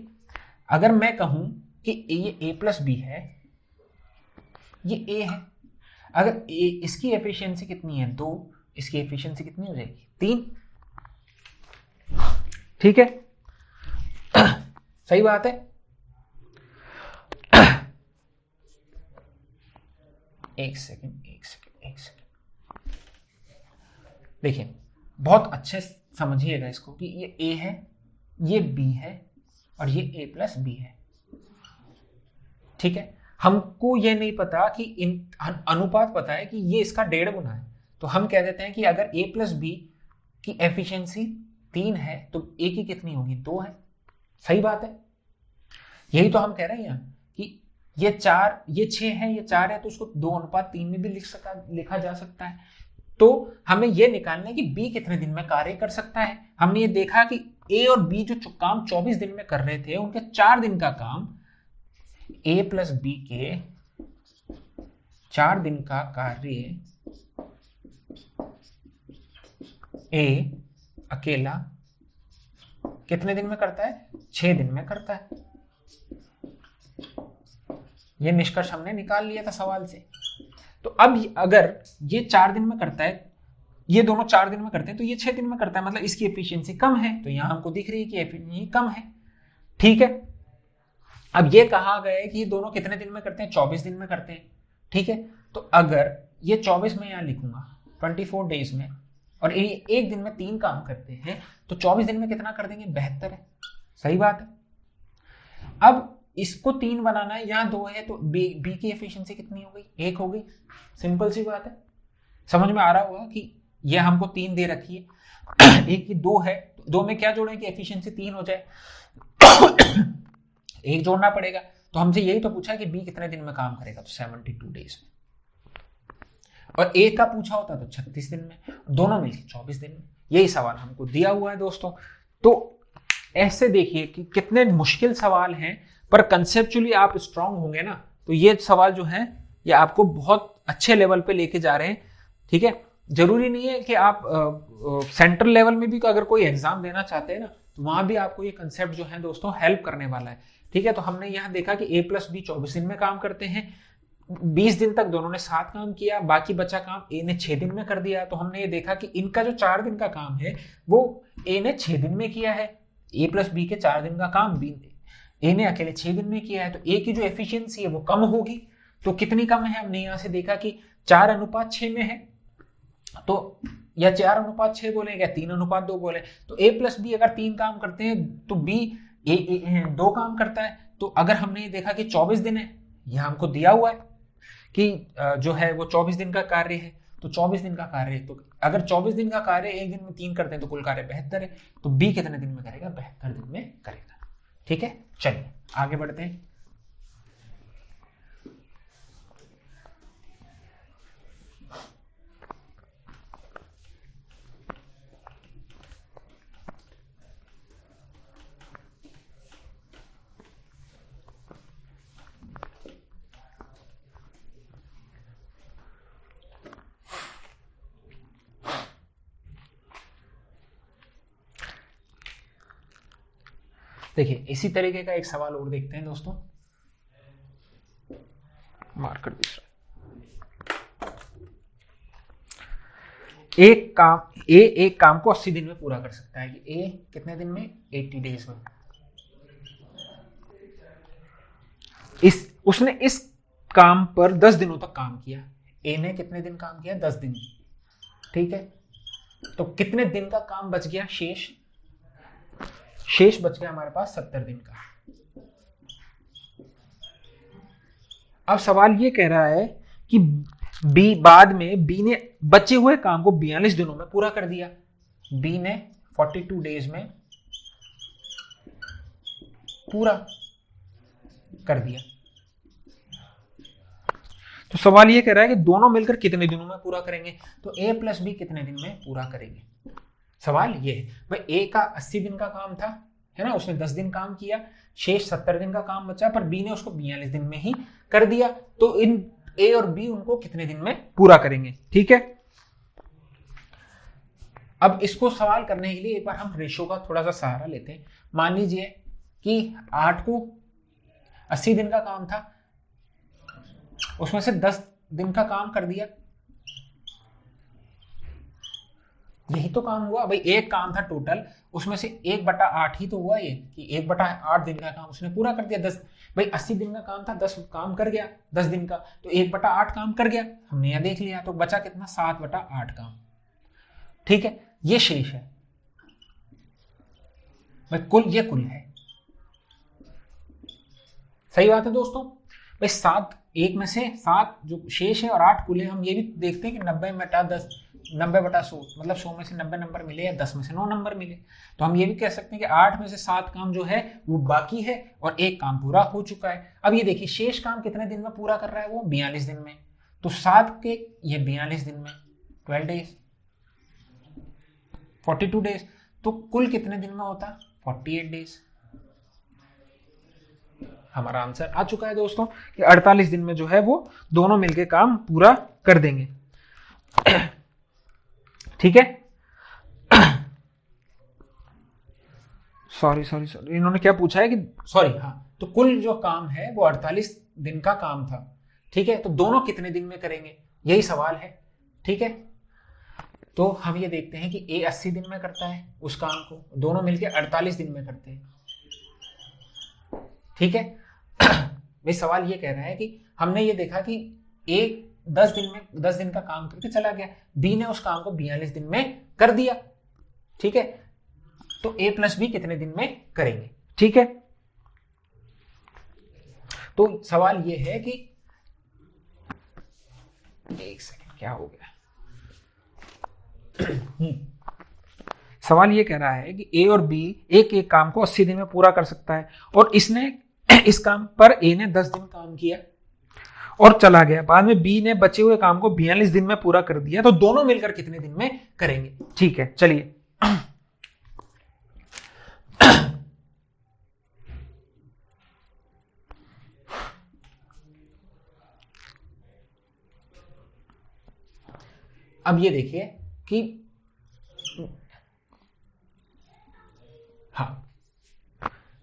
अगर मैं कहूं कि ये a प्लस बी है, ये a है, अगर a इसकी एफिशिएंसी कितनी है? 2, इसकी एफिशिएंसी कितनी हो जाएगी? 3, ठीक है, सही बात है। एक सेकंड देखिए बहुत अच्छे समझिएगा इसको कि ये a है, ये b है, और ये a प्लस बी है, ठीक है। हमको ये नहीं पता कि इन अनुपात पता है कि ये इसका 1.5 गुना है, तो हम कह देते हैं कि अगर a प्लस बी की एफिशिएंसी 3 है तो ए की कितनी होगी, 2 है। सही बात है, यही तो हम कह रहे हैं यहाँ कि ये 4 ये 6 है ये 4 है तो उसको 2:3 में भी लिखा जा सकता है। तो हमें ये निकालना है कि बी कितने दिन में कार्य कर सकता है। हमने ये देखा कि ए और बी जो काम 24 दिन में कर रहे थे उनके 4 दिन का काम ए प्लस बी के 4 दिन का कार्य ए अकेला कितने दिन में करता है, 6 दिन में करता है। ये निष्कर्ष हमने निकाल लिया था सवाल से। तो अब अगर ये 4 दिन में करता है, ये दोनों 4 दिन में करते हैं तो ये 6 दिन में करता है, मतलब इसकी एफिशिएंसी कम है। तो यहां हमको दिख रही है कि एफिशिएंसी कम है। ठीक है, अब ये कहा गया है कि ये दोनों कितने दिन में करते हैं, 24 दिन में करते हैं। ठीक है, तो अगर ये 24 में यहां लिखूंगा 24 डेज में, और एक दिन में 3 काम करते हैं तो 24 दिन में कितना कर देंगे, 72 है। सही बात है। अब इसको 3 बनाना है, यहाँ 2 है तो बी की एफिशिएंसी कितनी हो गई, 1 हो गई। सिंपल सी बात है, समझ में आ रहा होगा कि ये हमको 3 दे रखी है, एक की 2 है, 2 में क्या जोड़ें कि एफिशिएंसी 3 हो जाए, 1 जोड़ना पड़ेगा। तो हमसे यही तो पूछा कि बी कितने दिन में काम करेगा, तो 72 डेज में। और ए का पूछा होता तो 36 दिन में, दोनों मिलकर 24 दिन में। यही सवाल हमको दिया हुआ है दोस्तों। तो ऐसे देखिए कि कितने मुश्किल सवाल हैं, पर कंसेप्चुअली आप स्ट्रांग होंगे ना तो ये सवाल जो है ये आपको बहुत अच्छे लेवल पे लेके जा रहे हैं। ठीक है, जरूरी नहीं है कि आप सेंट्रल लेवल में भी अगर कोई एग्जाम देना चाहते हैं ना तो वहां भी आपको ये कंसेप्ट जो है दोस्तों हेल्प करने वाला है। ठीक है, तो हमने यहाँ देखा कि ए प्लस बी 24 दिन में काम करते हैं, 20 दिन तक दोनों ने साथ काम किया, बाकी बचा काम ए ने 6 दिन में कर दिया। तो हमने ये देखा कि इनका जो 4 दिन का काम है वो ए ने 6 दिन में किया है, ए प्लस बी के 4 दिन का काम बी ए ने अकेले 6 दिन में किया है। तो ए की जो एफिशिएंसी है वो कम होगी। तो कितनी कम है, हमने यहां से देखा कि 4:6 में है, तो या 4:6 बोले या 3:2 बोले। तो ए प्लस बी अगर 3 काम करते हैं तो बी 2 काम करता है। तो अगर हमने ये देखा कि 24 दिन है, यह हमको दिया हुआ है कि जो है वो 24 दिन का कार्य है, तो 24 दिन का कार्य है। तो अगर 24 दिन का कार्य एक दिन में 3 करते हैं तो कुल कार्य 72 है। तो बी कितने दिन में करेगा, 72 दिन में करेगा। ठीक है, चलिए आगे बढ़ते हैं। देखिए इसी तरीके का एक सवाल और देखते हैं दोस्तों। मार्कर एक काम को 80 दिन में पूरा कर सकता है कि ए कितने दिन में, 80 डेज में। उसने इस काम पर 10 दिनों तक काम किया। ए ने कितने दिन काम किया, 10 दिन। ठीक है, तो कितने दिन का काम बच गया, शेष बच गया हमारे पास 70 दिन का। अब सवाल ये कह रहा है कि बाद में बी ने बचे हुए काम को 42 दिनों में पूरा कर दिया। बी ने 42 डेज में पूरा कर दिया। तो सवाल ये कह रहा है कि दोनों मिलकर कितने दिनों में पूरा करेंगे। तो ए प्लस बी कितने दिन में पूरा करेंगे, सवाल ये है। भाई ए का 80 दिन का काम था, है ना, उसने 10 दिन काम किया, शेष 70 दिन का काम बचा, पर बी ने उसको 42 दिन में ही कर दिया। तो इन ए और बी उनको कितने दिन में पूरा करेंगे। ठीक है, अब इसको सवाल करने के लिए एक बार हम रेशो का थोड़ा सा सहारा लेते हैं। मान लीजिए कि 8 को 80 दिन का काम था, उसमें से 10 दिन का काम कर दिया। यही तो काम हुआ भाई, एक काम था टोटल, उसमें से 1/8 ही तो हुआ ये कि 1/8 दिन का काम उसने पूरा कर दिया। 10 भाई 80 दिन का काम था, 10 काम कर गया 10 दिन का, तो 1/8 काम कर गया, हमने यह देख लिया। तो बचा कितना, 7/8 काम। ठीक है, ये शेष है भाई, ये कुल है। सही बात है दोस्तों। भाई 7 एक में से 7 जो शेष है और 8 कुल है। हम ये भी देखते हैं कि 90 में 10, 90/100, मतलब 100 में से 90 नंबर मिले या 10 में से 9 नंबर मिले। तो हम ये भी कह सकते हैं कि 8 में से 7 काम जो है वो बाकी है और एक काम पूरा हो चुका है। अब ये देखिए शेष काम कितने दिन में पूरा कर रहा है वो, 42 दिन में। तो 7 के ये 42 दिन में 12 डेज, 42 डेज। तो कुल कितने दिन में होता, 48 डेज। हमारा आंसर आ चुका है दोस्तों कि 48 दिन में जो है वो दोनों मिलके काम पूरा कर देंगे। ठीक है। सॉरी इन्होंने क्या पूछा है कि सॉरी, हाँ, तो कुल जो काम है वो 48 दिन का काम था। ठीक है, तो दोनों कितने दिन में करेंगे, यही सवाल है। ठीक है, तो हम ये देखते हैं कि ए 80 दिन में करता है उस काम को, दोनों मिलके 48 दिन में करते हैं। ठीक है, भाई सवाल ये कह रहा है कि हमने ये देखा कि ए 10 दिन का काम करके चला गया, बी ने उस काम को 42 दिन में कर दिया। ठीक है, तो ए प्लस बी कितने दिन में करेंगे। ठीक है, तो सवाल ये है कि एक सेकंड, क्या हो गया। सवाल ये कह रहा है कि ए और बी एक काम को 80 दिन में पूरा कर सकता है और इसने इस काम पर ए ने 10 दिन काम किया और चला गया, बाद में बी ने बचे हुए काम को 42 दिन में पूरा कर दिया, तो दोनों मिलकर कितने दिन में करेंगे। ठीक है, चलिए अब ये देखिए कि हाँ,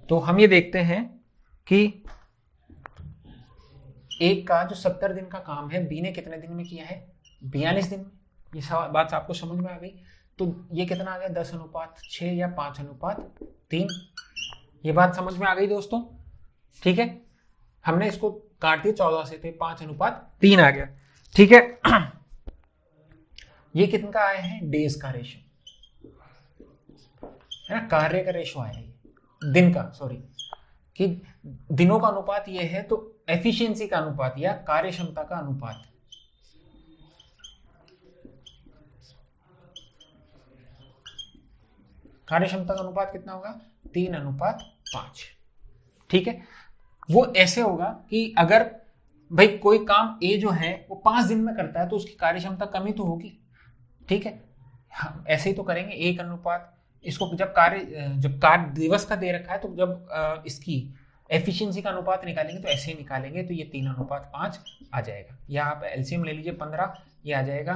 तो हम ये देखते हैं कि एक का जो 70 दिन का काम है बी ने कितने दिन में किया है, 42 दिन में। ये बात आपको समझ में आ गई। तो ये कितना आ गया, 10:6 या 5:3। ये बात समझ में आ गई दोस्तों। ठीक है, हमने इसको काट दिया 14 से, तो 5:3 आ गया। ठीक है, ये कितने का आया है, डेज का रेशो है ना, कार्य का रेशो आया है, दिन का, सॉरी, कि दिनों का अनुपात ये है, तो एफिशिएंसी का अनुपात या कार्य क्षमता का अनुपात। कार्य क्षमता का अनुपात कितना होगा, 3:5। ठीक है, वो ऐसे होगा कि अगर भाई कोई काम ए जो है वो 5 दिन में करता है तो उसकी कार्य क्षमता कमी तो होगी। ठीक है, हम ऐसे ही तो करेंगे 1:, इसको जब कार्य दिवस का दे रखा है, तो जब इसकी एफिशिएंसी का अनुपात निकालेंगे तो ऐसे ही निकालेंगे, तो ये 3:5 आ जाएगा। या आप एलसीएम ले लीजिए 15, ये आ जाएगा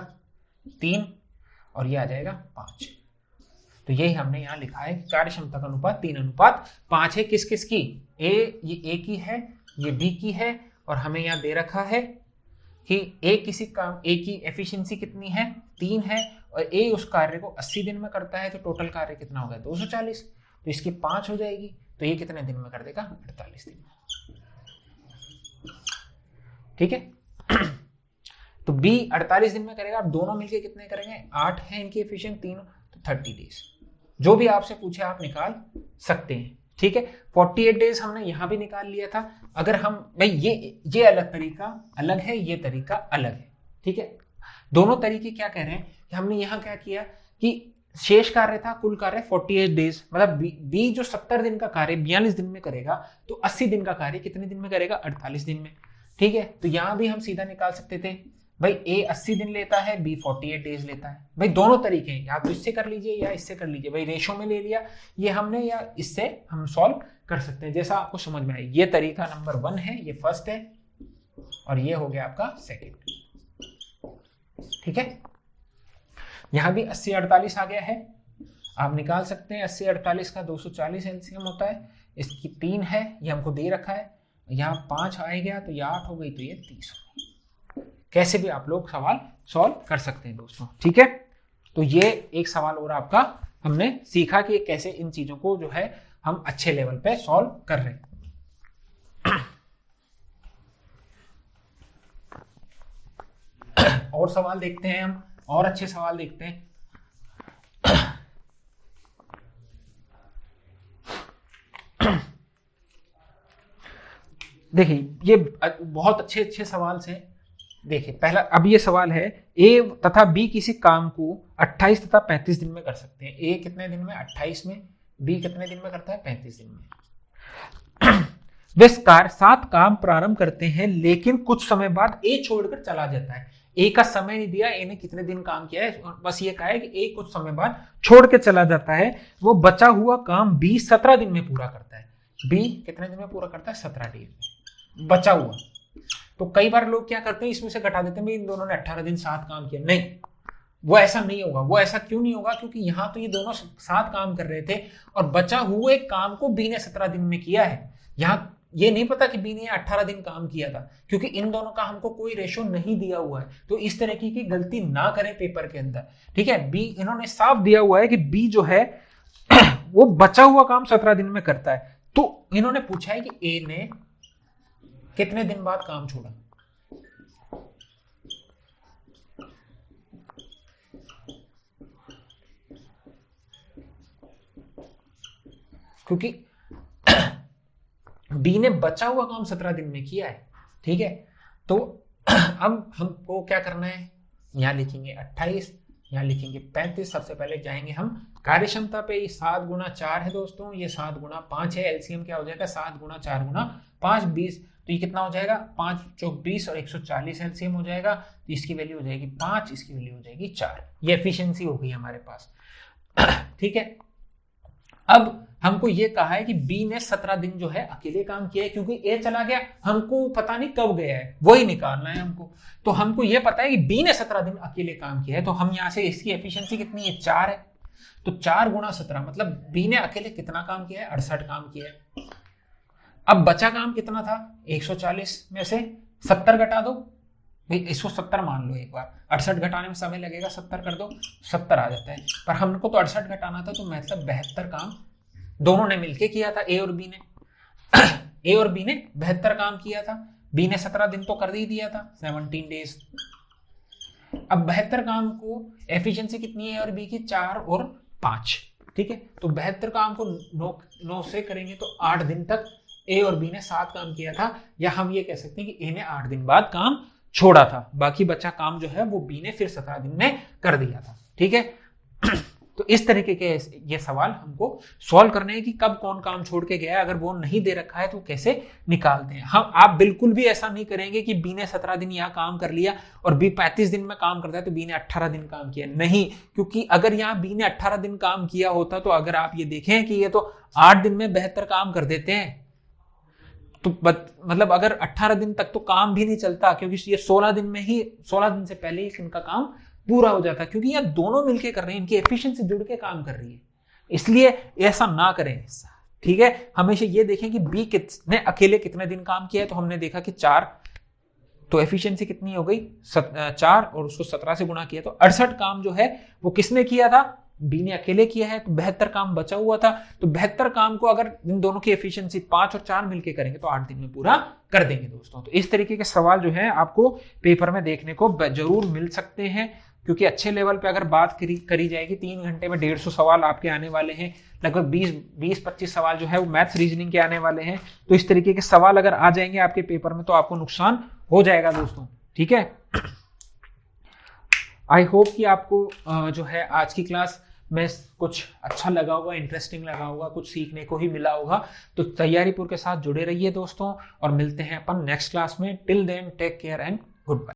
3 और ये आ जाएगा 5। तो यही हमने यहाँ लिखा है, कार्य क्षमता का अनुपात 3:5 है। किस किस की, ये ए की है, ये बी की है, और हमें यहाँ दे रखा है कि ए की एफिशिएंसी कितनी है, 3 है, और ए उस कार्य को 80 दिन में करता है, तो टोटल कार्य कितना होगा, 240। तो इसकी 5 हो जाएगी, तो ये कितने दिन में कर देगा, 48 दिन में। ठीक है, तो बी 48 दिन में करेगा। अब दोनों मिलके कितने करेंगे, 8 है इनकी एफिशिएंट तीनों, तो 30 डेज। जो भी आपसे पूछे आप निकाल सकते हैं। ठीक है, 48 डेज हमने यहां भी निकाल लिया था। अगर हम भाई ये अलग तरीका अलग है, ये तरीका अलग है। ठीक है, दोनों तरीके क्या कह रहे हैं कि हमने यहाँ क्या किया कि शेष कार्य था, कुल कार्य 48 डेज, मतलब बी जो 70 दिन का कार्य 42 दिन में करेगा, तो 80 दिन का कार्य कितने दिन में करेगा, 48 दिन में। ठीक है, तो यहां भी हम सीधा निकाल सकते थे, भाई ए 80 दिन लेता है, बी 48 डेज लेता है। भाई दोनों तरीके हैं, या तो इससे कर लीजिए या इससे कर लीजिए। भाई रेशो में ले लिया ये हमने, या इससे हम सॉल्व कर सकते हैं, जैसा आपको समझ में आए। ये तरीका नंबर 1 है, ये फर्स्ट है, और ये हो गया आपका सेकंड। ठीक है, यहां भी 80-48 आ गया है, आप निकाल सकते हैं। 80-48 का 240 एलसीएम होता है, इसकी 3 है, ये हमको दे रखा है। यहाँ 5 आ गया, तो ये 8 हो गई, तो ये 30 हो गई। कैसे भी आप लोग सवाल सॉल्व कर सकते हैं दोस्तों। ठीक है, तो ये एक सवाल और आपका हमने सीखा कि कैसे इन चीजों को जो है हम अच्छे लेवल पे सॉल्व कर रहे हैं। और सवाल देखते हैं हम, और अच्छे सवाल देखते हैं। देखिए, ये बहुत अच्छे सवाल से देखिए पहला, अब ये सवाल है ए तथा बी किसी काम को 28 तथा 35 दिन में कर सकते हैं। ए कितने दिन में? 28 में। बी कितने दिन में करता है? 35 दिन में। वे 7 काम प्रारंभ करते हैं लेकिन कुछ समय बाद ए छोड़कर चला जाता है। ए का समय नहीं दिया, ए ने कितने दिन काम किया है, बस ये कहा है कि ए कुछ समय बाद छोड़ के चला जाता है। वो बचा हुआ काम बी 17 दिन में पूरा करता है। बी कितने दिन में पूरा करता है? 17 दिन में बचा हुआ। तो कई बार लोग क्या करते हैं, इसमें से घटा देते हैं, इन दोनों ने 18 दिन 7 काम किया। नहीं, वो ऐसा नहीं होगा। वो ऐसा क्यों नहीं होगा? क्योंकि यहाँ तो ये दोनों 7 काम कर रहे थे और बचा हुए काम को बी ने 17 दिन में किया है। यहाँ ये नहीं पता कि बी ने 18 दिन काम किया था, क्योंकि इन दोनों का हमको कोई रेशो नहीं दिया हुआ है। तो इस तरह की गलती ना करें पेपर के अंदर, ठीक है। बी इन्होंने साफ दिया हुआ है कि बी जो है वो बचा हुआ काम 17 दिन में करता है। तो इन्होंने पूछा है कि ए ने कितने दिन बाद काम छोड़ा। क्योंकि बी ने बचा हुआ काम 17 दिन में किया है, ठीक है। तो अब हमको क्या करना है, यहां लिखेंगे 28, यहां लिखेंगे 35। सबसे पहले जाएंगे हम कार्यक्षमता पे। 7 गुना 4 है दोस्तों, ये 7 गुना 5 है। एलसीएम क्या हो जाएगा? 7 गुना 4 गुना 5 20। तो ये कितना हो जाएगा? 5 चौक 20 और 140 एलसीएम हो जाएगा। तो इसकी वैल्यू हो जाएगी 5, इसकी वैल्यू हो जाएगी 4। ये एफिशिएंसी हो गई हमारे पास, ठीक है। अब हमको ये कहा है कि बी ने 17 दिन जो है अकेले काम किया है, क्योंकि ए चला गया, हमको पता नहीं कब गया है, वही निकालना है हमको। तो हमको ये पता है कि बी ने 17 दिन अकेले काम किया है, तो हम यहां से इसकी एफिशिएंसी कितनी है? 4 है। तो 4 गुना 17 मतलब बी ने अकेले कितना काम किया है? 68 काम किया है। अब बचा काम कितना था? 140 में से 70 घटा दो, भाई इसको 70 मान लो एक बार। 68 घटाने में समय लगेगा, 70 कर दो, 70 आ जाता है। पर हमको तो 68 घटाना था, तो मतलब 72 काम दोनों ने मिलके किया था, ए और बी ने। ए और बी ने 72 काम किया था। बी ने 17 दिन तो कर ही दिया था, 17 डेज। अब 72 काम को एफिशिएंसी कितनी है और बी की? 4 और 5, ठीक है। तो 72 काम को 9 से करेंगे तो 8 दिन तक ए और बी ने 7 काम किया था। या हम ये कह सकते हैं कि ए ने 8 दिन बाद काम छोड़ा था, बाकी बचा काम जो है वो बी ने फिर 17 दिन में कर दिया था, ठीक है। तो इस तरीके के ये सवाल हमको सॉल्व करने हैं कि कब कौन काम छोड़ के गया है। अगर वो नहीं दे रखा है तो कैसे निकालते हैं हम। आप बिल्कुल भी ऐसा नहीं करेंगे कि बी ने 17 दिन यहाँ काम कर लिया और बी 35 दिन में काम करता है तो बी ने 18 दिन काम किया। नहीं, क्योंकि अगर यहाँ बी ने 18 दिन काम किया होता तो अगर आप ये देखें कि ये तो 8 दिन में 72 काम कर देते हैं, तो मतलब अगर 18 दिन तक तो काम भी नहीं चलता, क्योंकि ये 16 दिन से पहले ही इनका काम पूरा हो जाता, क्योंकि ये दोनों मिलके कर रहे हैं, इनकी एफिशिएंसी जुड़ के काम कर रही है। इसलिए ऐसा ना करें, ठीक है। हमेशा ये देखें कि बी ने अकेले कितने दिन काम किया है। तो हमने देखा कि 4, तो एफिशिएंसी कितनी हो गई? 4 और उसको 17 से गुणा किया तो 68 काम जो है वो किसने किया था? बी ने अकेले किया है। तो 72 काम बचा हुआ था। तो 72 काम को अगर इन दोनों की एफिशिएंसी 5 और 4 मिलके करेंगे तो 8 दिन में पूरा कर देंगे दोस्तों। तो इस तरीके के सवाल जो है आपको पेपर में देखने को जरूर मिल सकते हैं, क्योंकि अच्छे लेवल पे अगर बात करी जाएगी 3 घंटे में 150 सवाल आपके आने वाले हैं। लगभग 20-25 सवाल जो है वो मैथ्स रीजनिंग के आने वाले हैं। तो इस तरीके के सवाल अगर आ जाएंगे आपके पेपर में तो आपको नुकसान हो जाएगा दोस्तों, ठीक है। आई होप कि आपको जो है आज की क्लास में कुछ अच्छा लगा होगा, इंटरेस्टिंग लगा होगा, कुछ सीखने को ही मिला होगा। तो तैयारीपुर के साथ जुड़े रहिए दोस्तों, और मिलते हैं अपन नेक्स्ट क्लास में। Till then take care and good bye.